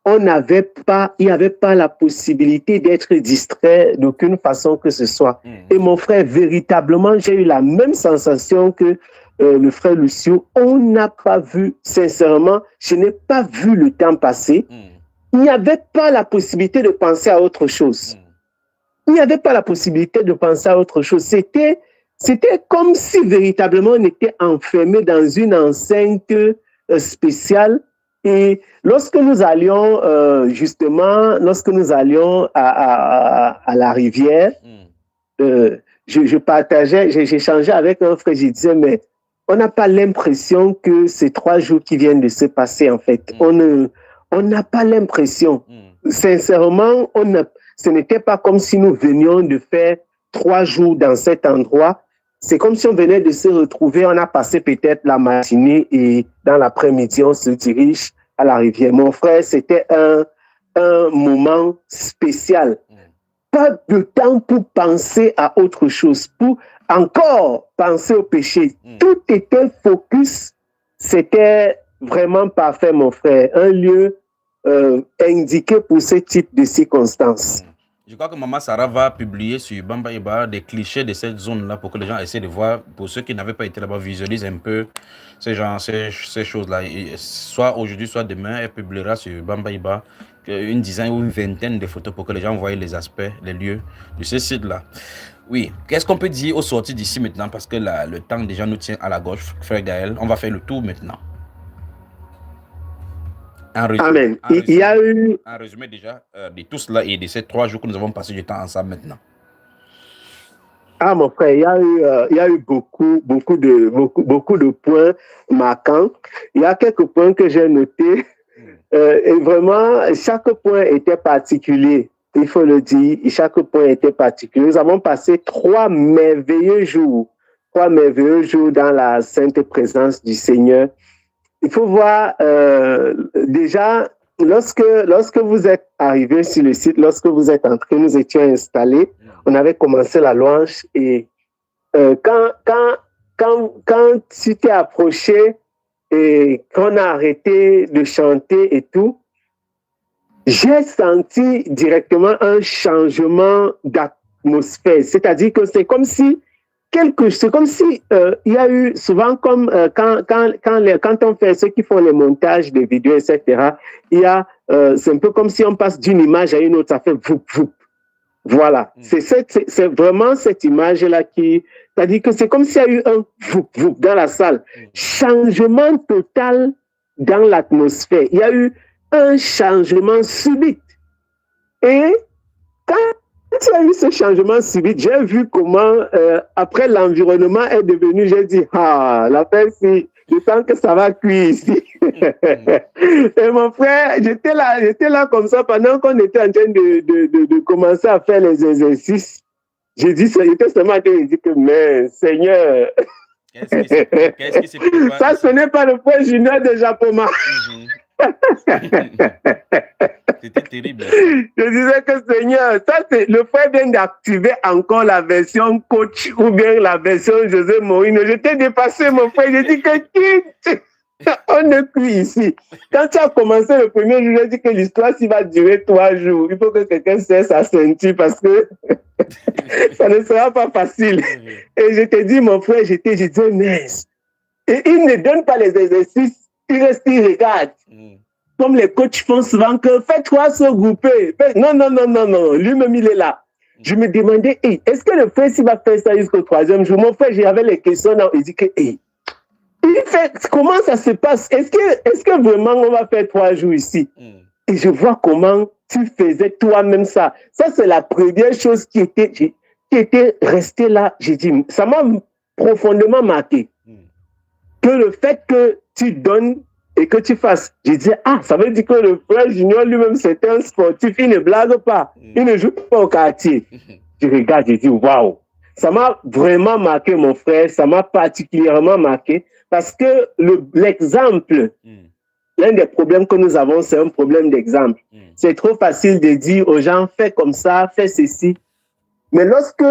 il n'y avait pas la possibilité d'être distrait d'aucune façon que ce soit. Et mon frère, véritablement, j'ai eu la même sensation que le frère Lucio. On n'a pas vu, sincèrement, je n'ai pas vu le temps passer. Il n'y avait pas la possibilité de penser à autre chose. Il n'y avait pas la possibilité de penser à autre chose. C'était comme si véritablement on était enfermé dans une enceinte spéciale. Et lorsque nous allions à la rivière, j'échangeais avec un frère, je disais, mais on n'a pas l'impression que ces 3 jours qui viennent de se passer, en fait. On n'a pas l'impression. Sincèrement, ce n'était pas comme si nous venions de faire 3 jours dans cet endroit. C'est comme si on venait de se retrouver, on a passé peut-être la matinée et dans l'après-midi, on se dirige à la rivière. Mon frère, c'était un moment spécial. Pas de temps pour penser à autre chose, pour encore penser au péché. Tout était focus. C'était vraiment parfait, mon frère. Un lieu indiqué pour ce type de circonstances. Je crois que Maman Sarah va publier sur Bamba Iba des clichés de cette zone-là pour que les gens essaient de voir, pour ceux qui n'avaient pas été là-bas, visualisent un peu ces choses-là. Soit aujourd'hui, soit demain, elle publiera sur Bamba Iba une dizaine ou une vingtaine de photos pour que les gens voient les aspects, les lieux de ce site-là. Oui, qu'est-ce qu'on peut dire aux sorties d'ici maintenant? Parce que le temps déjà nous tient à la gauche, frère Gaël. On va faire le tour maintenant. Amen. Il y a eu un résumé déjà de tout cela et de ces 3 jours que nous avons passé du temps ensemble maintenant. Ah, mon frère, il y a eu beaucoup de points marquants. Il y a quelques points que j'ai notés. Et vraiment, chaque point était particulier. Il faut le dire, chaque point était particulier. Nous avons passé 3 merveilleux jours dans la sainte présence du Seigneur. Il faut voir, déjà, lorsque vous êtes arrivé sur le site, lorsque vous êtes entré, nous étions installés, on avait commencé la louange et quand tu t'es approché et qu'on a arrêté de chanter et tout, j'ai senti directement un changement d'atmosphère. C'est-à-dire que c'est comme si il y a eu souvent comme quand on fait ceux qui font les montages de vidéos, etc. C'est un peu comme si on passe d'une image à une autre, ça fait voup, voup. Voilà. C'est vraiment cette image-là c'est-à-dire que c'est comme s'il y a eu un voup, voup dans la salle. Changement total dans l'atmosphère. Il y a eu un changement subit. Et quand il y a eu ce changement subit, j'ai vu comment, après l'environnement est devenu, j'ai dit, l'affaire, si, je sens que ça va cuire ici. Et mon frère, j'étais là comme ça pendant qu'on était en train de commencer à faire les exercices. J'étais seulement en train de dire que, mais Seigneur, qu'est-ce qui s'est passé? Ça, ce n'est pas le frère junior de Japoma. C'était terrible. Je disais que Seigneur, le frère vient d'activer encore la version coach ou bien la version José Mourinho. J'étais dépassé, mon frère. J'ai dit que on est plus ici. Quand tu as commencé le premier jour, j'ai dit que l'histoire va durer 3 jours. Il faut que quelqu'un serre sa ceinture parce que ça ne sera pas facile. Et je te dis, mon frère, je disais, mince. Et il ne donne pas les exercices. Il reste, il regarde. Comme les coachs font souvent que faites-toi se grouper. Non. Lui-même, il est là. Je me demandais, est-ce que le frère, s'il va faire ça jusqu'au 3e jour? Mon frère, j'avais les questions là. Il dit que, comment ça se passe? Est-ce que vraiment on va faire 3 jours ici? Et je vois comment tu faisais toi-même ça. Ça, c'est la première chose qui était restée là. J'ai dit, ça m'a profondément marqué. Que le fait que tu donnes et que tu fasses. J'ai dit, ça veut dire que le frère Junior lui-même, c'est un sportif. Il ne blague pas. Il ne joue pas au quartier. Je regarde, j'ai dit, waouh. Ça m'a vraiment marqué, mon frère. Ça m'a particulièrement marqué. Parce que l'exemple, l'un des problèmes que nous avons, c'est un problème d'exemple. C'est trop facile de dire aux gens, fais comme ça, fais ceci. Mais lorsque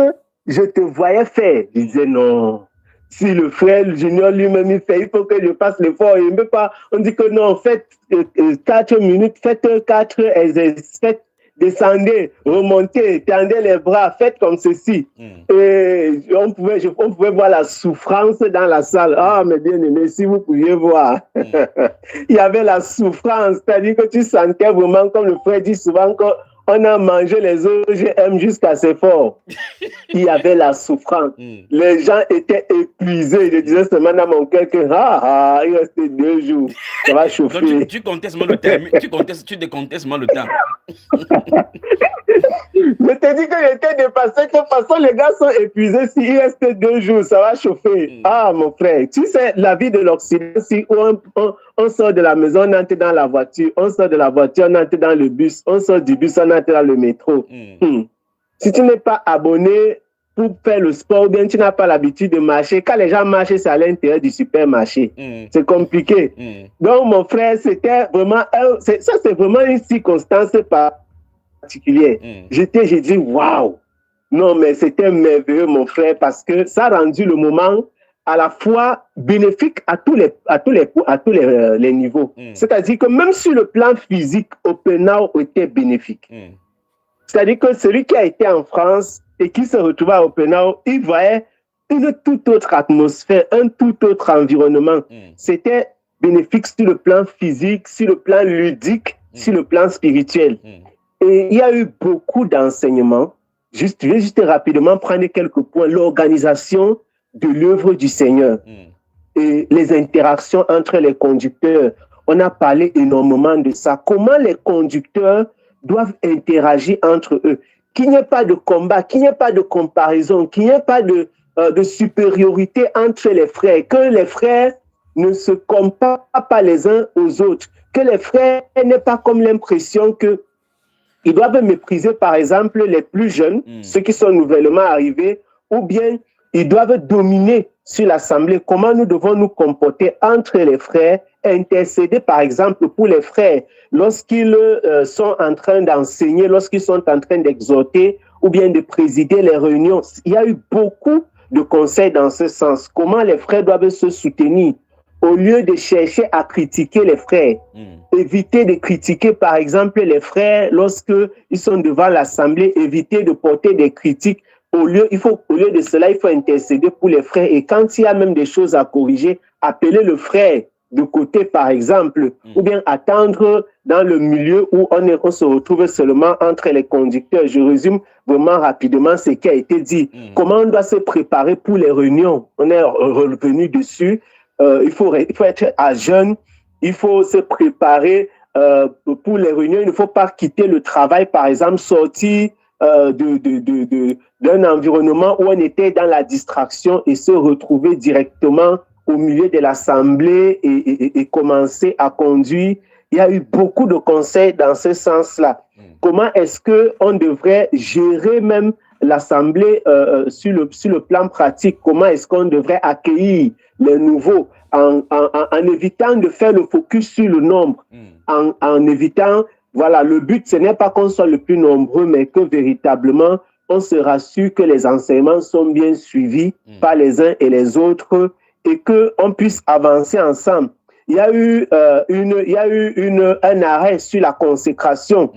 je te voyais faire, je disais non. Si le frère Junior lui-même il fait, il faut que je fasse l'effort. Il ne peut pas. On dit que non, faites 4 minutes, faites 4 exercices, descendez, remontez, tendez les bras, faites comme ceci. Et on pouvait voir la souffrance dans la salle. Mais bien aimé, si vous pouviez voir, il y avait la souffrance. C'est-à-dire que tu sentais vraiment, comme le frère dit souvent, qu'on a mangé les OGM jusqu'à ses forts. Il y avait la souffrance. Les gens étaient épuisés. Je disais seulement dans mon cœur que il restait 2 jours. Ça va chauffer. Donc, tu contestes le temps. Tu décontestes le temps. Je te dis que j'étais dépassé, que de toute façon, les gars sont épuisés. S'il reste 2 jours, ça va chauffer. Mon frère, tu sais, la vie de l'Occident, si on sort de la maison, on entre dans la voiture. On sort de la voiture, on entre dans le bus. On sort du bus, on entre dans le métro. Si tu n'es pas abonné pour faire le sport, ou bien tu n'as pas l'habitude de marcher, quand les gens marchent, c'est à l'intérieur du supermarché. C'est compliqué. Donc, mon frère, c'était vraiment, c'est vraiment une circonstance particulière. J'ai dit, waouh! Non, mais c'était merveilleux, mon frère, parce que ça a rendu le moment à la fois bénéfique à tous les niveaux. C'est-à-dire que même sur le plan physique, Oppenau était bénéfique. C'est-à-dire que celui qui a été en France et qui se retrouvait à Oppenau, il voyait une toute autre atmosphère, un tout autre environnement. C'était bénéfique sur le plan physique, sur le plan ludique, sur le plan spirituel. Et il y a eu beaucoup d'enseignements. Je vais juste rapidement prendre quelques points. L'organisation de l'œuvre du Seigneur et les interactions entre les conducteurs. On a parlé énormément de ça. Comment les conducteurs doivent interagir entre eux. Qu'il n'y ait pas de combat, qu'il n'y ait pas de comparaison, qu'il n'y ait pas de supériorité entre les frères, que les frères ne se comparent pas les uns aux autres, que les frères n'aient pas comme l'impression qu'ils doivent mépriser, par exemple, les plus jeunes, ceux qui sont nouvellement arrivés, ou bien ils doivent dominer sur l'assemblée. Comment nous devons nous comporter entre les frères, intercéder, par exemple, pour les frères, lorsqu'ils sont en train d'enseigner, lorsqu'ils sont en train d'exhorter, ou bien de présider les réunions. Il y a eu beaucoup de conseils dans ce sens. Comment les frères doivent se soutenir au lieu de chercher à critiquer les frères. Éviter de critiquer, par exemple, les frères lorsqu'ils sont devant l'assemblée. Éviter de porter des critiques. Au lieu de cela, il faut intercéder pour les frères. Et quand il y a même des choses à corriger, appeler le frère de côté, par exemple, ou bien attendre dans le milieu où on se retrouve seulement entre les conducteurs. Je résume vraiment rapidement ce qui a été dit. Comment on doit se préparer pour les réunions. On est revenu dessus. Il faut être à jeûne. Il faut se préparer pour les réunions. Il ne faut pas quitter le travail, par exemple, sortir d'un environnement où on était dans la distraction et se retrouver directement au milieu de l'assemblée et commencer à conduire. Il y a eu beaucoup de conseils dans ce sens-là. Comment est-ce qu'on devrait gérer même l'assemblée sur le plan pratique? Comment est-ce qu'on devrait accueillir les nouveaux en évitant de faire le focus sur le nombre, en évitant, voilà, le but, ce n'est pas qu'on soit le plus nombreux, mais que véritablement, on se rassure que les enseignements sont bien suivis par les uns et les autres et qu'on puisse avancer ensemble. Il y a eu, un arrêt sur la consécration,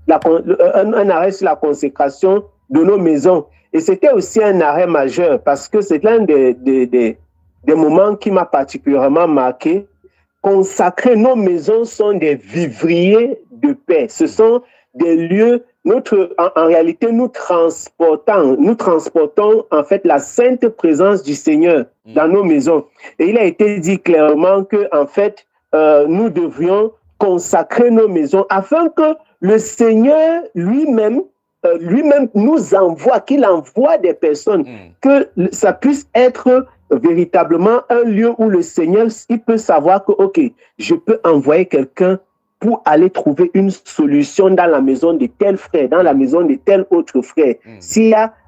un arrêt sur la consécration de nos maisons. Et c'était aussi un arrêt majeur parce que c'est l'un des moments qui m'a particulièrement marqué. Consacrer nos maisons sont des vivriers de paix. Ce sont des lieux, en réalité, nous transportons en fait la sainte présence du Seigneur dans nos maisons. Et il a été dit clairement que en fait, nous devrions consacrer nos maisons afin que le Seigneur lui-même nous envoie, qu'il envoie des personnes, que ça puisse être véritablement un lieu où le Seigneur, il peut savoir que, ok, je peux envoyer quelqu'un pour aller trouver une solution dans la maison de tel frère, dans la maison de tel autre frère.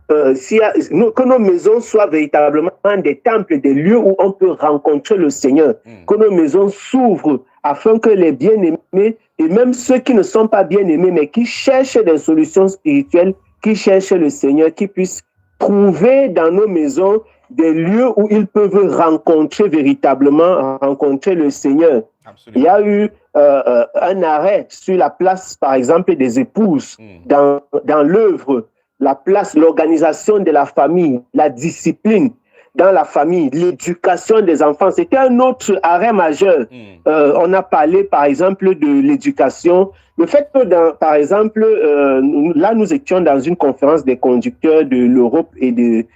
Que nos maisons soient véritablement des temples, des lieux où on peut rencontrer le Seigneur, que nos maisons s'ouvrent afin que les bien-aimés et même ceux qui ne sont pas bien-aimés, mais qui cherchent des solutions spirituelles, qui cherchent le Seigneur, qui puissent trouver dans nos maisons des lieux où ils peuvent rencontrer véritablement, rencontrer le Seigneur. Absolument. Il y a eu un arrêt sur la place, par exemple, des épouses dans l'œuvre, la place, l'organisation de la famille, la discipline dans la famille, l'éducation des enfants. C'était un autre arrêt majeur. On a parlé, par exemple, de l'éducation. Le fait que, par exemple, là, nous étions dans une conférence des conducteurs de l'Europe et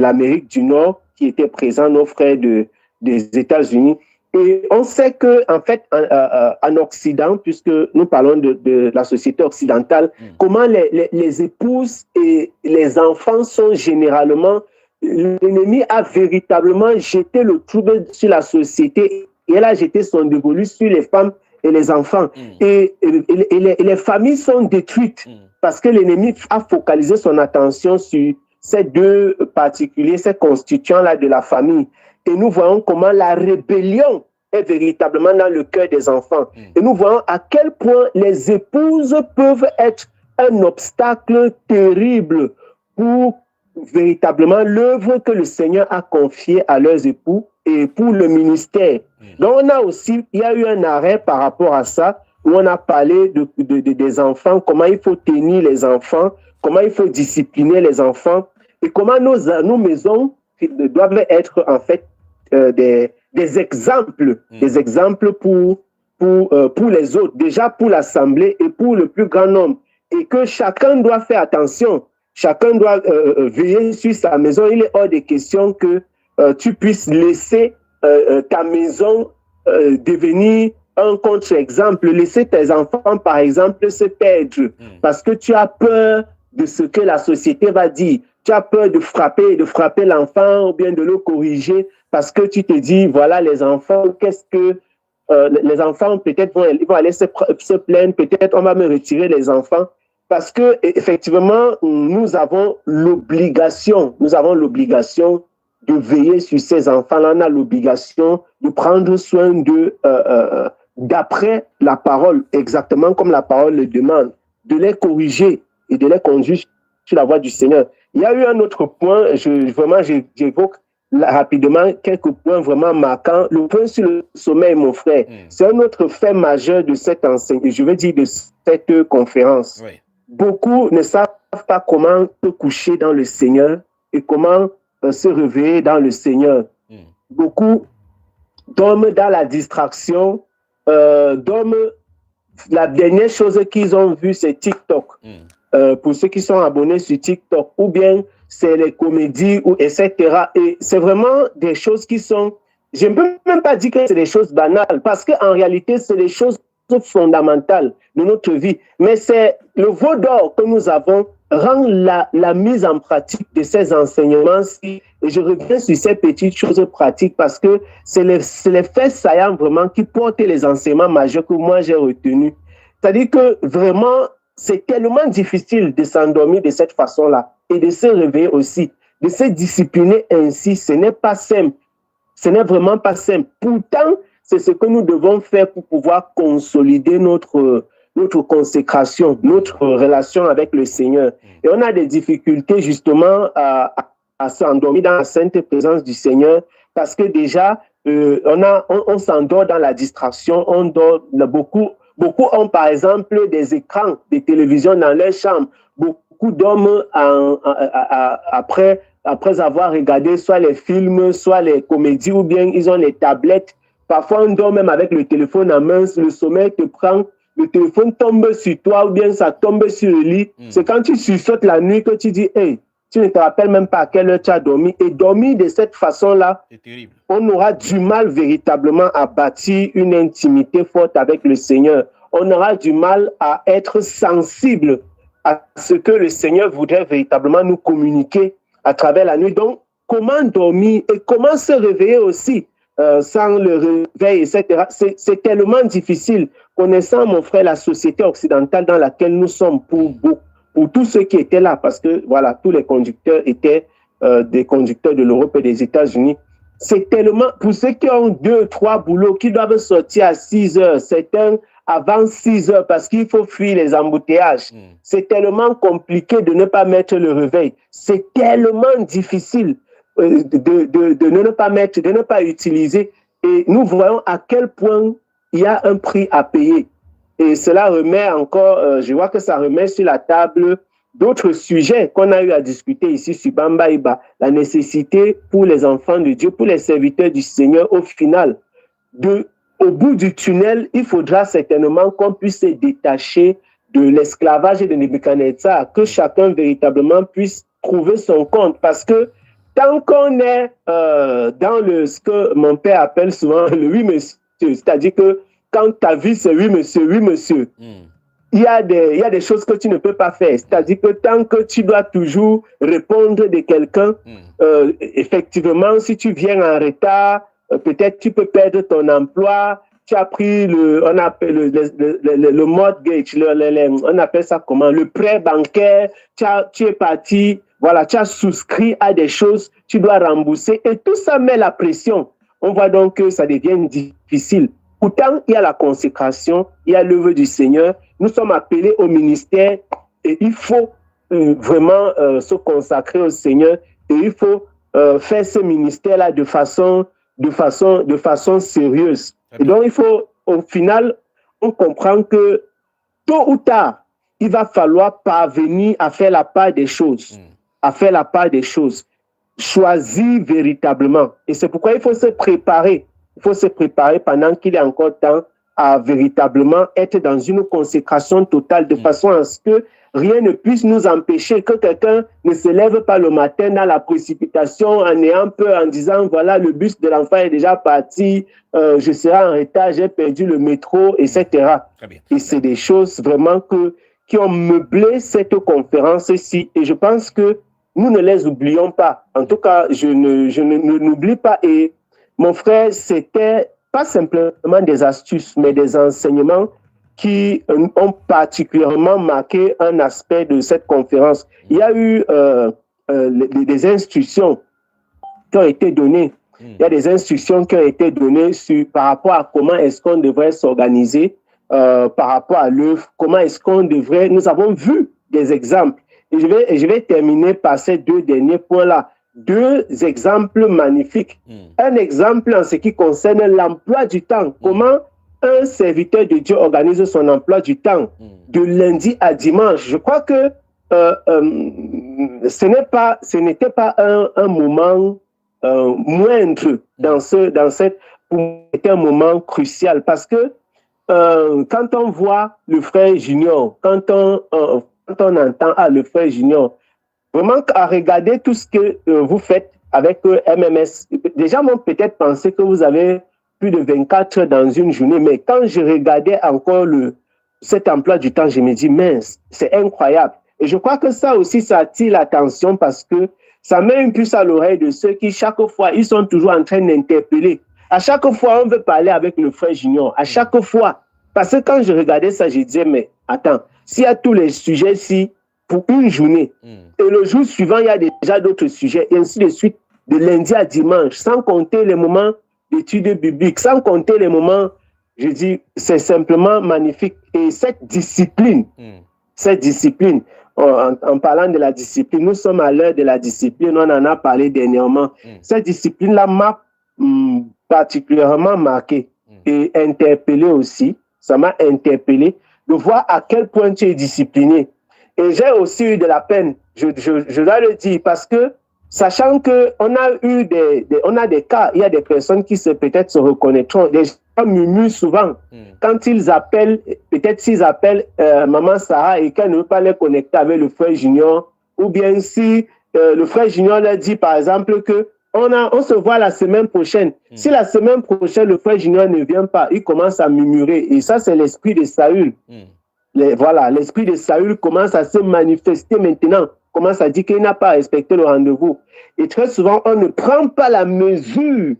l'Amérique du Nord qui étaient présents, nos frères des États-Unis. Et on sait que, en fait, en Occident, puisque nous parlons de la société occidentale, comment les épouses et les enfants sont généralement, l'ennemi a véritablement jeté le trouble sur la société et elle a jeté son dévolu sur les femmes et les enfants. Et les familles sont détruites parce que l'ennemi a focalisé son attention sur ces deux particuliers, ces constituants-là de la famille. Et nous voyons comment la rébellion est véritablement dans le cœur des enfants. Et nous voyons à quel point les épouses peuvent être un obstacle terrible pour véritablement l'œuvre que le Seigneur a confiée à leurs époux et pour le ministère. Donc il y a eu un arrêt par rapport à ça, où on a parlé des enfants, comment il faut tenir les enfants, comment il faut discipliner les enfants, et comment nos maisons doivent être en fait des exemples, des exemples pour les autres, déjà pour l'assemblée et pour le plus grand nombre, et que chacun doit faire attention, chacun doit veiller sur sa maison. Il est hors de question que tu puisses laisser ta maison devenir un contre-exemple, laisser tes enfants, par exemple, se perdre parce que tu as peur de ce que la société va dire. Tu as peur de frapper l'enfant ou bien de le corriger parce que tu te dis, voilà, les enfants, les enfants peut-être vont aller se plaindre, peut-être on va me retirer les enfants. Parce que effectivement, nous avons l'obligation de veiller sur ces enfants-là. On a l'obligation de prendre soin d'eux d'après la parole, exactement comme la parole le demande, de les corriger et de les conduire sur la voie du Seigneur. Il y a eu un autre point, j'évoque rapidement quelques points vraiment marquants. Le point sur le sommeil, mon frère, c'est un autre fait majeur de cette enseignement, je veux dire de cette conférence. Oui. Beaucoup ne savent pas comment se coucher dans le Seigneur et comment se réveiller dans le Seigneur. Beaucoup dorment dans la distraction, la dernière chose qu'ils ont vue, c'est TikTok. Pour ceux qui sont abonnés sur TikTok, ou bien c'est les comédies, etc. Et c'est vraiment des choses qui sont... Je ne peux même pas dire que c'est des choses banales, parce qu'en réalité, c'est des choses fondamentales de notre vie. Mais c'est le veau d'or que nous avons rend la mise en pratique de ces enseignements-ci. Et je reviens sur ces petites choses pratiques parce que c'est les faits saillants vraiment qui portent les enseignements majeurs que moi j'ai retenus. C'est-à-dire que vraiment, c'est tellement difficile de s'endormir de cette façon-là et de se réveiller aussi, de se discipliner ainsi. Ce n'est pas simple. Ce n'est vraiment pas simple. Pourtant, c'est ce que nous devons faire pour pouvoir consolider notre consécration, notre relation avec le Seigneur. Et on a des difficultés justement à s'endormir dans la sainte présence du Seigneur parce que déjà, on s'endort dans la distraction, on dort beaucoup. Beaucoup ont par exemple des écrans de télévision dans leur chambre. Beaucoup dorment après avoir regardé soit les films, soit les comédies, ou bien ils ont les tablettes. Parfois, on dort même avec le téléphone en main, le sommeil te prend, le téléphone tombe sur toi, ou bien ça tombe sur le lit. C'est quand tu sursautes la nuit que tu dis, hey, tu ne te rappelles même pas à quelle heure tu as dormi. Et dormir de cette façon-là, on aura du mal véritablement à bâtir une intimité forte avec le Seigneur. On aura du mal à être sensible à ce que le Seigneur voudrait véritablement nous communiquer à travers la nuit. Donc, comment dormir et comment se réveiller aussi sans le réveil, etc. C'est tellement difficile. Connaissant, mon frère, la société occidentale dans laquelle nous sommes pour tous ceux qui étaient là, parce que voilà, tous les conducteurs étaient des conducteurs de l'Europe et des États-Unis. C'est tellement, pour ceux qui ont 2, 3 boulots, qui doivent sortir à 6 heures, certains avant 6 heures parce qu'il faut fuir les embouteillages. C'est tellement compliqué de ne pas mettre le réveil. C'est tellement difficile de ne pas mettre, de ne pas utiliser. Et nous voyons à quel point il y a un prix à payer. Et cela remet encore, je vois que ça remet sur la table d'autres sujets qu'on a eu à discuter ici sur Bamba Iba. La nécessité pour les enfants de Dieu, pour les serviteurs du Seigneur, au final, au bout du tunnel, il faudra certainement qu'on puisse se détacher de l'esclavage et de Nebuchadnezzar, que chacun véritablement puisse trouver son compte. Parce que tant qu'on est dans ce que mon père appelle souvent le oui monsieur, c'est-à-dire que quand ta vie c'est oui monsieur, il y a des choses que tu ne peux pas faire. C'est-à-dire que tant que tu dois toujours répondre de quelqu'un, effectivement, si tu viens en retard, peut-être tu peux perdre ton emploi. Tu as pris on appelle le mortgage, on appelle ça comment? Le prêt bancaire. Tu es parti, voilà, tu as souscrit à des choses, tu dois rembourser. Et tout ça met la pression. On voit donc que ça devient difficile. Pourtant, il y a la consécration, il y a l'œuvre du Seigneur. Nous sommes appelés au ministère et il faut vraiment se consacrer au Seigneur et il faut faire ce ministère-là de façon sérieuse. Et donc, il faut, au final, on comprend que tôt ou tard, il va falloir parvenir à faire la part des choses, choisir véritablement. Et c'est pourquoi il faut se préparer. Il faut se préparer pendant qu'il est encore temps à véritablement être dans une consécration totale de façon à ce que rien ne puisse nous empêcher, que quelqu'un ne se lève pas le matin dans la précipitation en ayant peur, en disant voilà, le bus de l'enfant est déjà parti, je serai en retard, j'ai perdu le métro, etc. Et c'est des choses vraiment qui ont meublé cette conférence-ci. Et je pense que nous ne les oublions pas. En tout cas, je n'oublie pas. Et mon frère, c'était pas simplement des astuces, mais des enseignements qui ont particulièrement marqué un aspect de cette conférence. Il y a eu des instructions qui ont été données. Il y a des instructions qui ont été données par rapport à comment est-ce qu'on devrait s'organiser, par rapport à l'œuvre, comment est-ce qu'on devrait... Nous avons vu des exemples. Et je vais terminer par ces 2 derniers points-là. 2 exemples magnifiques. Un exemple en ce qui concerne l'emploi du temps. Comment un serviteur de Dieu organise son emploi du temps de lundi à dimanche. Je crois que ce n'était pas un moment moindre c'était un moment crucial parce que quand on voit le frère Junior, quand on entend le frère Junior, vraiment à regarder tout ce que vous faites avec MMS, déjà, on peut-être penser que vous avez plus de 24 heures dans une journée. Mais quand je regardais encore cet emploi du temps, je me dis, mince, c'est incroyable. Et je crois que ça aussi, ça attire l'attention parce que ça met une puce à l'oreille de ceux qui, chaque fois, ils sont toujours en train d'interpeller. À chaque fois, on veut parler avec le frère Junior. À chaque fois. Parce que quand je regardais ça, je disais, mais attends, s'il y a tous les sujets-ci pour une journée, et le jour suivant, il y a déjà d'autres sujets, et ainsi de suite, de lundi à dimanche, sans compter les moments d'études bibliques, sans compter les moments, je dis, c'est simplement magnifique. Et cette discipline, en parlant de la discipline, nous sommes à l'heure de la discipline, on en a parlé dernièrement. Cette discipline-là m'a particulièrement marqué et interpellé aussi. Ça m'a interpellé de voir à quel point tu es discipliné. Et j'ai aussi eu de la peine, je dois le dire, parce que sachant qu'on a eu on a des cas, il y a des personnes qui peut-être se reconnaîtront. Des gens murmurent souvent quand ils appellent, peut-être s'ils appellent Maman Sarah et qu'elle ne veut pas les connecter avec le frère Junior, ou bien si le frère Junior leur dit par exemple que on se voit la semaine prochaine. Si la semaine prochaine, le frère Junior ne vient pas, il commence à murmurer. Et ça, c'est l'esprit de Saül. Voilà, l'esprit de Saül commence à se manifester maintenant. Commence à dire qu'il n'a pas respecté le rendez-vous. Et très souvent, on ne prend pas la mesure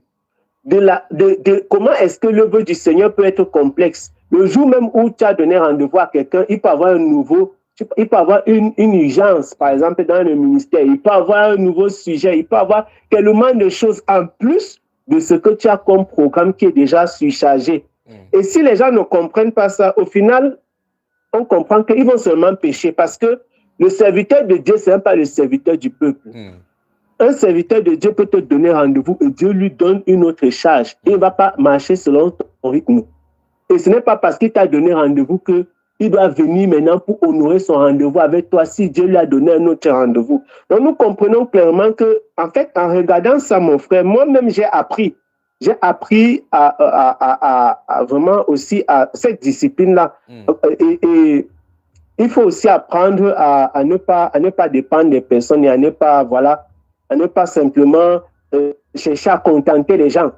de comment est-ce que l'œuvre du Seigneur peut être complexe. Le jour même où tu as donné rendez-vous à quelqu'un, il peut avoir il peut avoir une urgence, par exemple, dans le ministère. Il peut avoir un nouveau sujet. Il peut avoir tellement de choses en plus de ce que tu as comme programme qui est déjà surchargé. Et si les gens ne comprennent pas ça, au final, on comprend qu'ils vont seulement pécher parce que le serviteur de Dieu, ce n'est pas le serviteur du peuple. Un serviteur de Dieu peut te donner rendez-vous et Dieu lui donne une autre charge. Il ne va pas marcher selon ton rythme. Et ce n'est pas parce qu'il t'a donné rendez-vous que il doit venir maintenant pour honorer son rendez-vous avec toi si Dieu lui a donné un autre rendez-vous. Donc, nous comprenons clairement que, en fait, en regardant ça, mon frère, moi-même, j'ai appris à vraiment aussi à cette discipline-là. Et il faut aussi apprendre à ne pas dépendre des personnes et à ne pas simplement chercher à contenter les gens.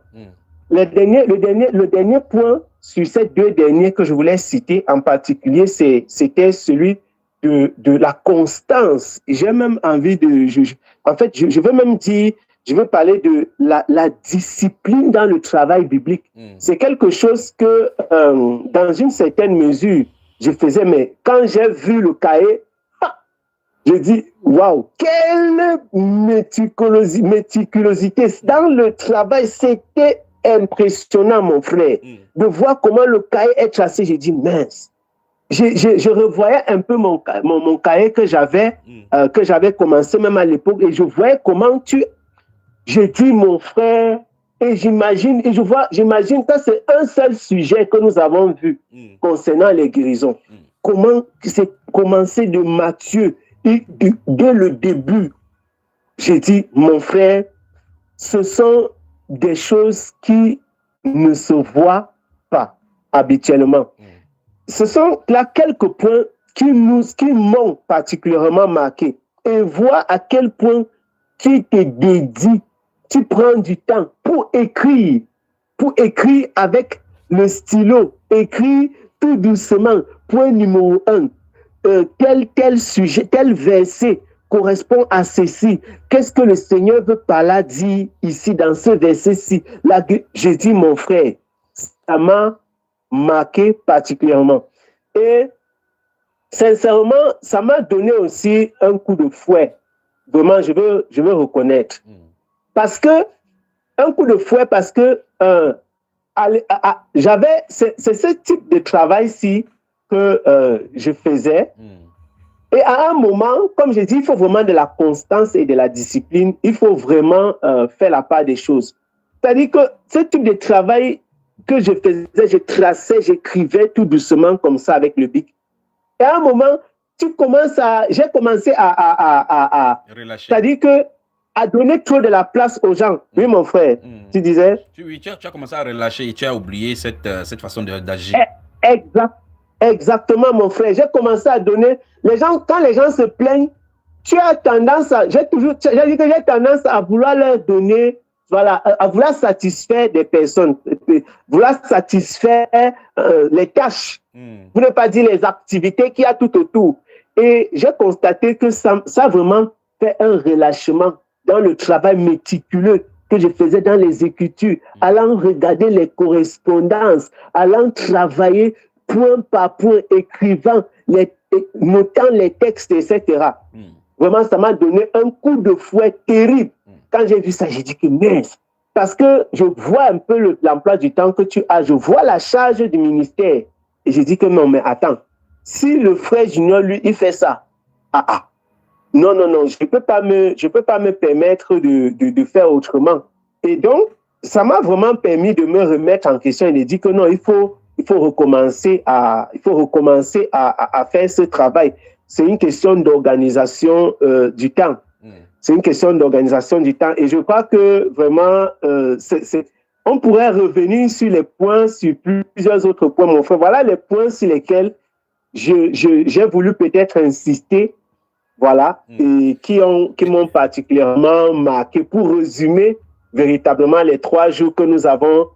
Le dernier point sur ces deux derniers que je voulais citer en particulier, c'était celui de la constance. J'ai même envie je veux même dire, je veux parler de la discipline dans le travail biblique. C'est quelque chose que, dans une certaine mesure, je faisais, mais quand j'ai vu le cahier, je dis, waouh, quelle méticulosité. Dans le travail, c'était impressionnant, mon frère, de voir comment le cahier est tracé. J'ai dit, mince. Je revoyais un peu mon cahier que j'avais commencé même à l'époque et je voyais comment j'ai dit, mon frère, et j'imagine que c'est un seul sujet que nous avons vu concernant les guérisons. Comment c'est commencé de Matthieu et dès le début. J'ai dit, mon frère, ce sont des choses qui ne se voient pas habituellement. Ce sont là quelques points qui m'ont particulièrement marqué. Et voir à quel point tu te dédies, tu prends du temps pour écrire avec le stylo, écrire tout doucement. Point numéro 1, tel sujet, tel verset correspond à ceci. Qu'est-ce que le Seigneur veut par là dire ici dans ce verset-ci? Là, j'ai dit, mon frère, ça m'a marqué particulièrement. Et sincèrement, ça m'a donné aussi un coup de fouet. Vraiment, je veux reconnaître. Parce que, un coup de fouet, parce que c'est ce type de travail-ci que je faisais. Et à un moment, comme je dis, il faut vraiment de la constance et de la discipline. Il faut vraiment faire la part des choses. C'est-à-dire que ce type de travail que je faisais, je traçais, j'écrivais tout doucement comme ça avec le bic. Et à un moment, j'ai commencé à relâcher. C'est-à-dire que à donner trop de la place aux gens. Oui, mon frère, tu disais? Oui, tu as commencé à relâcher et tu as oublié cette façon d'agir. Exactement, mon frère. J'ai commencé à donner. Quand les gens se plaignent, j'ai tendance à vouloir leur donner, à vouloir satisfaire des personnes. vouloir satisfaire les tâches, pour ne pas dire les activités qu'il y a tout autour. Et j'ai constaté que ça a vraiment fait un relâchement dans le travail méticuleux que je faisais dans les écritures, allant regarder les correspondances, allant travailler point par point, écrivant, notant les textes, etc. Vraiment, ça m'a donné un coup de fouet terrible. Quand j'ai vu ça, j'ai dit que mince, parce que je vois un peu l'emploi du temps que tu as, je vois la charge du ministère. Et j'ai dit que non, mais attends, si le frère Junior, lui, il fait ça, non, je ne peux pas me permettre de faire autrement. Et donc, ça m'a vraiment permis de me remettre en question et de dire que non, il faut recommencer à faire ce travail. C'est une question d'organisation du temps. C'est une question d'organisation du temps. Et je crois que vraiment, on pourrait revenir sur plusieurs autres points, mon frère. Voilà les points sur lesquels j'ai voulu peut-être insister, voilà, et qui m'ont particulièrement marqué pour résumer véritablement les 3 jours que nous avons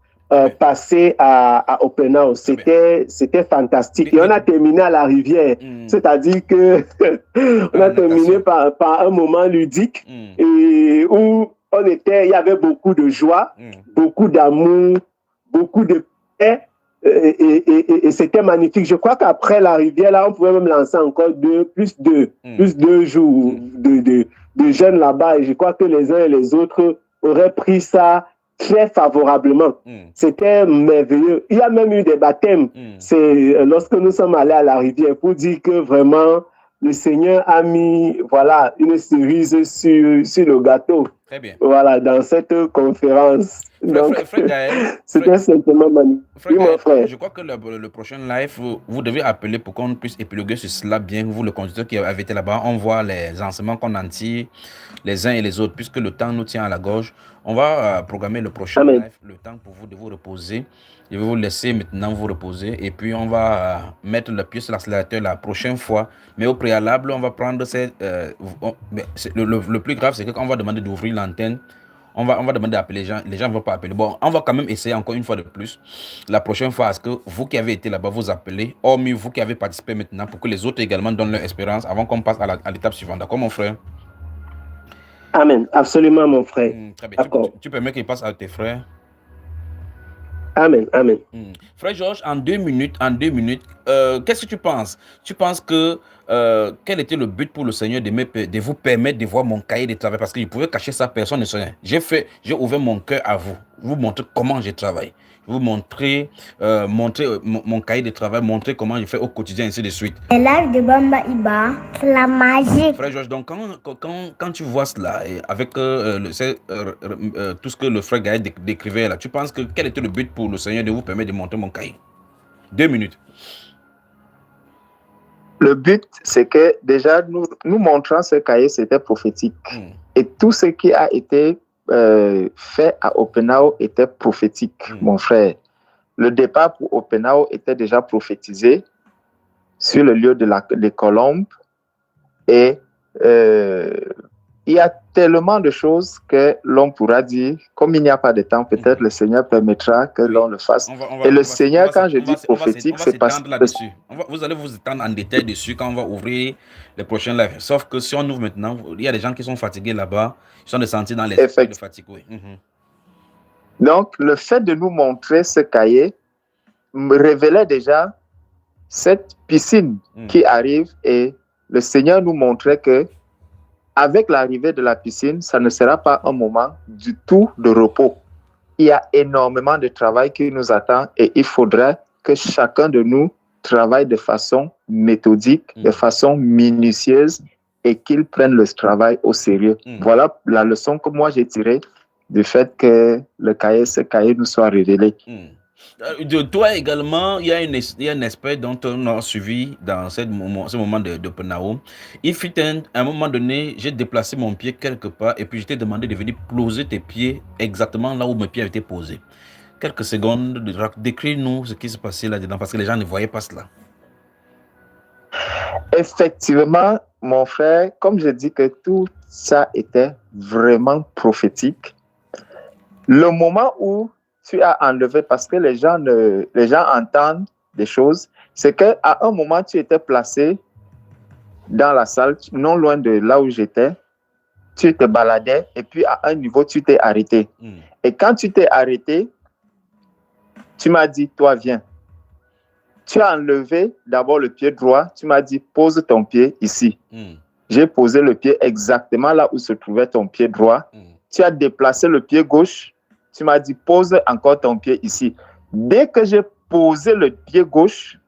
passés à Open House. C'était fantastique. Et on a terminé à la rivière, c'est-à-dire que on a terminé par un moment ludique et où il y avait beaucoup de joie, beaucoup d'amour, beaucoup de paix. Et c'était magnifique. Je crois qu'après la rivière, là, on pouvait même lancer encore plus de jours de jeunes là-bas. Et je crois que les uns et les autres auraient pris ça très favorablement. C'était merveilleux. Il y a même eu des baptêmes. C'est lorsque nous sommes allés à la rivière pour dire que vraiment le Seigneur a mis une cerise sur le gâteau. Très bien. Voilà, dans cette conférence. C'était simplement magnifique. Oui, mon frère. Je crois que le prochain live, vous devez appeler pour qu'on puisse épiloguer sur cela bien. Vous, le conducteur qui avait été là-bas, on voit les enseignements qu'on en tire les uns et les autres, puisque le temps nous tient à la gorge. On va programmer le prochain live, le temps pour vous de vous reposer. Je vais vous laisser maintenant vous reposer et puis on va mettre le pied sur l'accélérateur la prochaine fois. Mais au préalable, on va prendre le plus grave, c'est qu'on va demander d'ouvrir l'antenne. On va demander d'appeler les gens. Les gens ne vont pas appeler. Bon, on va quand même essayer encore une fois de plus. La prochaine fois, est-ce que vous qui avez été là-bas, vous appelez, hormis vous qui avez participé maintenant, pour que les autres également donnent leur espérance avant qu'on passe à l'étape suivante. D'accord, mon frère? Amen. Absolument, mon frère. Très bien. Tu permets qu'il passe à tes frères? Amen, amen. Frère Georges, en deux minutes, qu'est-ce que tu penses? Tu penses que quel était le but pour le Seigneur de vous permettre de voir mon cahier de travail? Parce que je pouvais cacher ça, personne ne savait. J'ai ouvert mon cœur à vous montrer comment je travaille. Vous montrer mon cahier de travail, montrer comment je fais au quotidien, ainsi de suite. Le live de Bamba Iba, c'est la magie. Frère Georges, donc quand tu vois cela, et avec tout ce que le frère Gaël décrivait là, tu penses que quel était le but pour le Seigneur de vous permettre de montrer mon cahier? 2 minutes. Le but, c'est que déjà, nous montrant ce cahier, c'était prophétique. Et tout ce qui a été fait à Oppenau était prophétique, mon frère. Le départ pour Oppenau était déjà prophétisé sur le lieu des colombes. Et il y a tellement de choses que l'on pourra dire, comme il n'y a pas de temps, peut-être le Seigneur permettra que l'on le fasse. Et le Seigneur, quand je dis prophétique, c'est parce que... Vous allez vous étendre en détail dessus quand on va ouvrir les prochains lives. Sauf que si on ouvre maintenant, il y a des gens qui sont fatigués là-bas, ils sont sentis dans les de fatigue. Oui. Donc, le fait de nous montrer ce cahier me révélait déjà cette piscine qui arrive, et le Seigneur nous montrait que avec l'arrivée de la piscine, ça ne sera pas un moment du tout de repos. Il y a énormément de travail qui nous attend et il faudrait que chacun de nous travaille de façon méthodique, de façon minutieuse, et qu'il prenne le travail au sérieux. Voilà la leçon que moi j'ai tirée du fait que ce cahier nous soit révélé. De toi également, il y a un aspect dont on a suivi dans ce moment de Penao. Il fut un moment donné, j'ai déplacé mon pied quelque part et puis je t'ai demandé de venir poser tes pieds exactement là où mes pieds avaient été posés. Quelques secondes, décris-nous ce qui se passait là-dedans parce que les gens ne voyaient pas cela. Effectivement, mon frère, comme je dis que tout ça était vraiment prophétique, le moment où tu as enlevé, parce que les gens entendent des choses, c'est qu'à un moment, tu étais placé dans la salle, non loin de là où j'étais, tu te baladais, et puis à un niveau, tu t'es arrêté. Et quand tu t'es arrêté, tu m'as dit, toi, viens. Tu as enlevé d'abord le pied droit, tu m'as dit, pose ton pied ici. J'ai posé le pied exactement là où se trouvait ton pied droit. Tu as déplacé le pied gauche, tu m'as dit, pose encore ton pied ici. Dès que j'ai posé le pied gauche,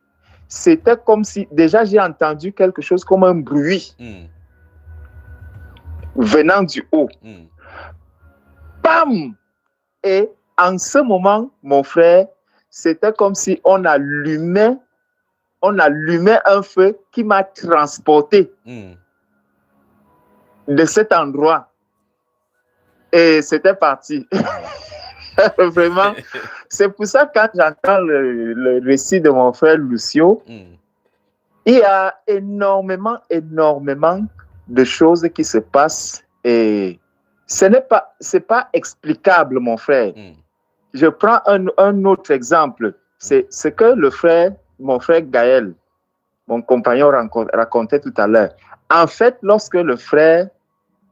c'était comme si, déjà j'ai entendu quelque chose comme un bruit venant du haut. Bam! Et en ce moment, mon frère, c'était comme si on allumait un feu qui m'a transporté de cet endroit. Et c'était parti. Vraiment. C'est pour ça que quand j'entends le récit de mon frère Lucio, il y a énormément de choses qui se passent et c'est pas explicable, mon frère. Je prends un autre exemple. C'est ce que mon frère Gaël, mon compagnon, racontait tout à l'heure. En fait, lorsque le frère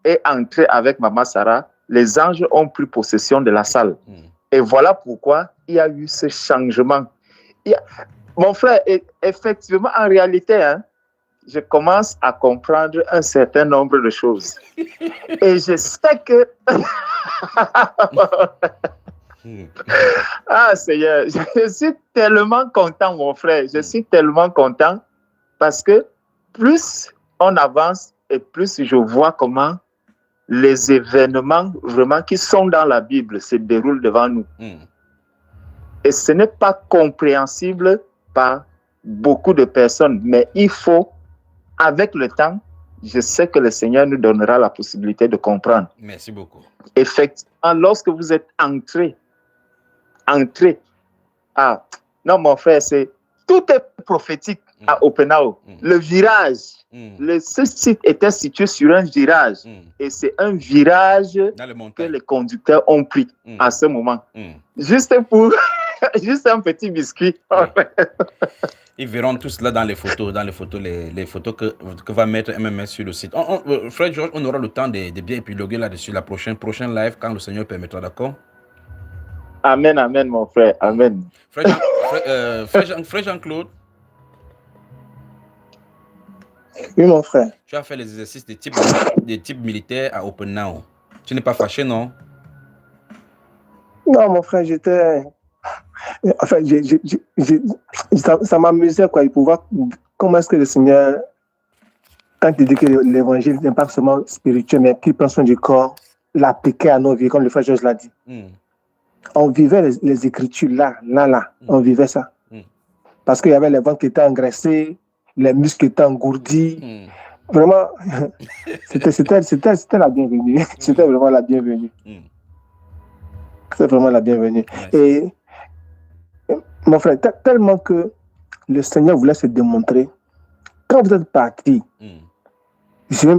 est entré avec Maman Sarah, les anges ont pris possession de la salle. Et voilà pourquoi il y a eu ce changement. Mon frère, effectivement, en réalité, je commence à comprendre un certain nombre de choses. Et je sais que... Ah, Seigneur, je suis tellement content, mon frère. Je suis tellement content parce que plus on avance et plus je vois comment les événements vraiment qui sont dans la Bible se déroulent devant nous. Et ce n'est pas compréhensible par beaucoup de personnes, mais il faut, avec le temps, je sais que le Seigneur nous donnera la possibilité de comprendre. Merci beaucoup. Effectivement, lorsque vous êtes entré, non, mon frère, tout est prophétique à Oppenau. Le virage, ce site était situé sur un virage et c'est un virage que les conducteurs ont pris à ce moment. Juste un petit biscuit. Ils verront tout cela dans les photos, les photos que va mettre MMS sur le site. Frère Georges, on aura le temps de bien épiloguer là-dessus la prochaine live quand le Seigneur permettra, d'accord? Amen, amen, mon frère, amen. Frère Jean-Claude. Oui, mon frère. Tu as fait les exercices de type militaire à Oppenau. Tu n'es pas fâché, non? Non, mon frère, j'étais... Enfin, ça m'amusait, quoi, pour voir comment est-ce que le Seigneur, quand il dit que l'évangile n'est pas seulement spirituel, mais qu'il prend soin du corps, l'appliquait à nos vies, comme le frère Georges l'a dit. On vivait les Écritures là. On vivait ça. Parce qu'il y avait les ventres qui étaient engraissés, les muscles qui étaient engourdis. Vraiment, c'était la bienvenue. C'était vraiment la bienvenue. C'était vraiment la bienvenue. Et mon frère, tellement que le Seigneur voulait se démontrer. Quand vous êtes parti, je vais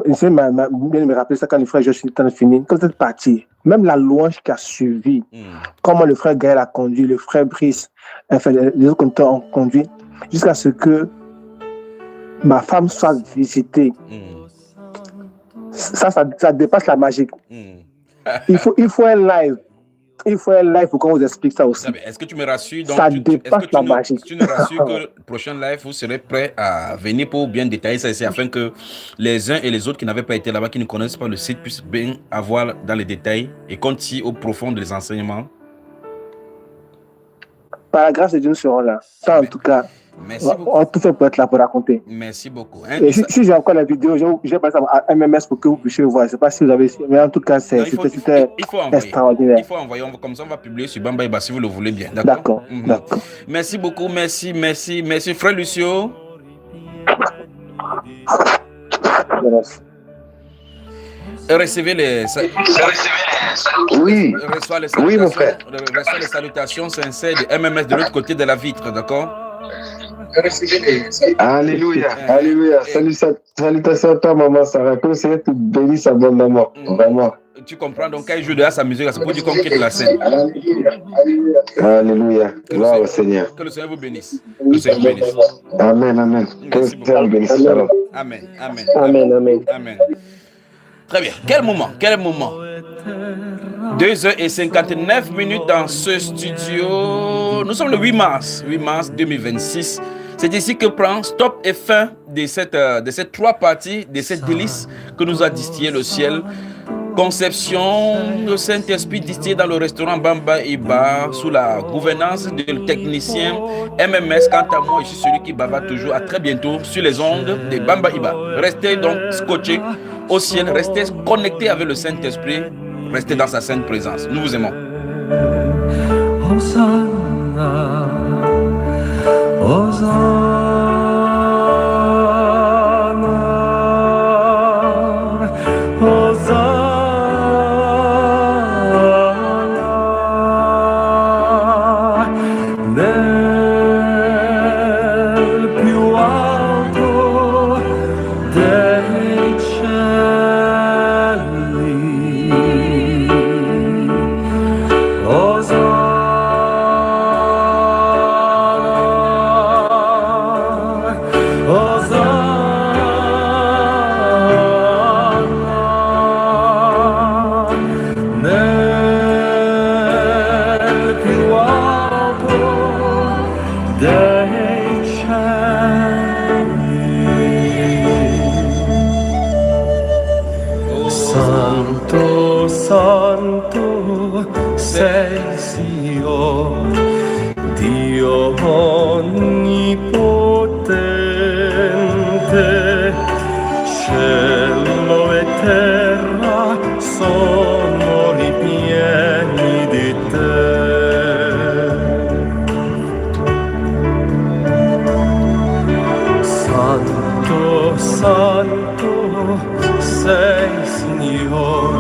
me rappeler ça quand le frère Joshua était fini. Quand vous êtes parti, même la louange qui a suivi, comment le frère Gaël a conduit, le frère Brice, enfin, les autres conducteurs ont conduit, jusqu'à ce que ma femme soit visitée. Ça dépasse la magie. Il faut un live. Il faut un live pour qu'on vous explique ça aussi. Est-ce que tu me rassures donc, ça dépasse la magie. Tu nous rassures que le prochain live, vous serez prêts à venir pour bien détailler ça ici, afin que les uns et les autres qui n'avaient pas été là-bas, qui ne connaissent pas le site, puissent bien avoir dans les détails et qu'on tire au profond des enseignements. Par la grâce de Dieu, nous serons là. Ça, en tout cas, on tout fait pour être là pour raconter. Merci beaucoup. Et si j'ai encore la vidéo, j'ai passé à MMS pour que vous puissiez voir. Je ne sais pas si vous avez... Mais en tout cas, c'était extraordinaire. Il faut envoyer. Comme ça, on va publier sur Bamba Iba si vous le voulez bien. D'accord. Merci beaucoup. Merci. Frère Lucio. Recevez les... Oui, mon frère. Reçois les salutations sincères de MMS de l'autre côté de la vitre, d'accord? Alléluia. Salutations à toi, maman Sarah. Que le Seigneur te bénisse abondamment. Vraiment. Tu comprends? Donc, quand il joue de sa musique, c'est pour dire qu'on quitte la scène. Alléluia. Gloire au Seigneur. Que le Seigneur vous bénisse. Que le Seigneur vous bénisse. Amen, amen. Que le Seigneur vous bénisse. Shalom. Amen, amen. Amen, amen. Amen. Très bien. Quel moment? Quel moment? 2h59 dans ce studio. Nous sommes le 8 mars 2026. C'est ici que prend stop et fin de cette 3 parties, de cette délice que nous a distillé le ciel. Conception, le Saint-Esprit distillé dans le restaurant Bamba Iba sous la gouvernance du technicien MMS. Quant à moi, je suis celui qui bavarde toujours. À très bientôt sur les ondes de Bamba Iba. Restez donc scotchés au ciel, restez connectés avec le Saint-Esprit, restez dans sa sainte présence. Nous vous aimons. Hosanna, Hosanna, Hosanna, nel più alto dei cieli. Santo, Santo sei Signore, Dio onnipotente, cielo e terra sono ripieni di te. Santo, Santo sei Signore,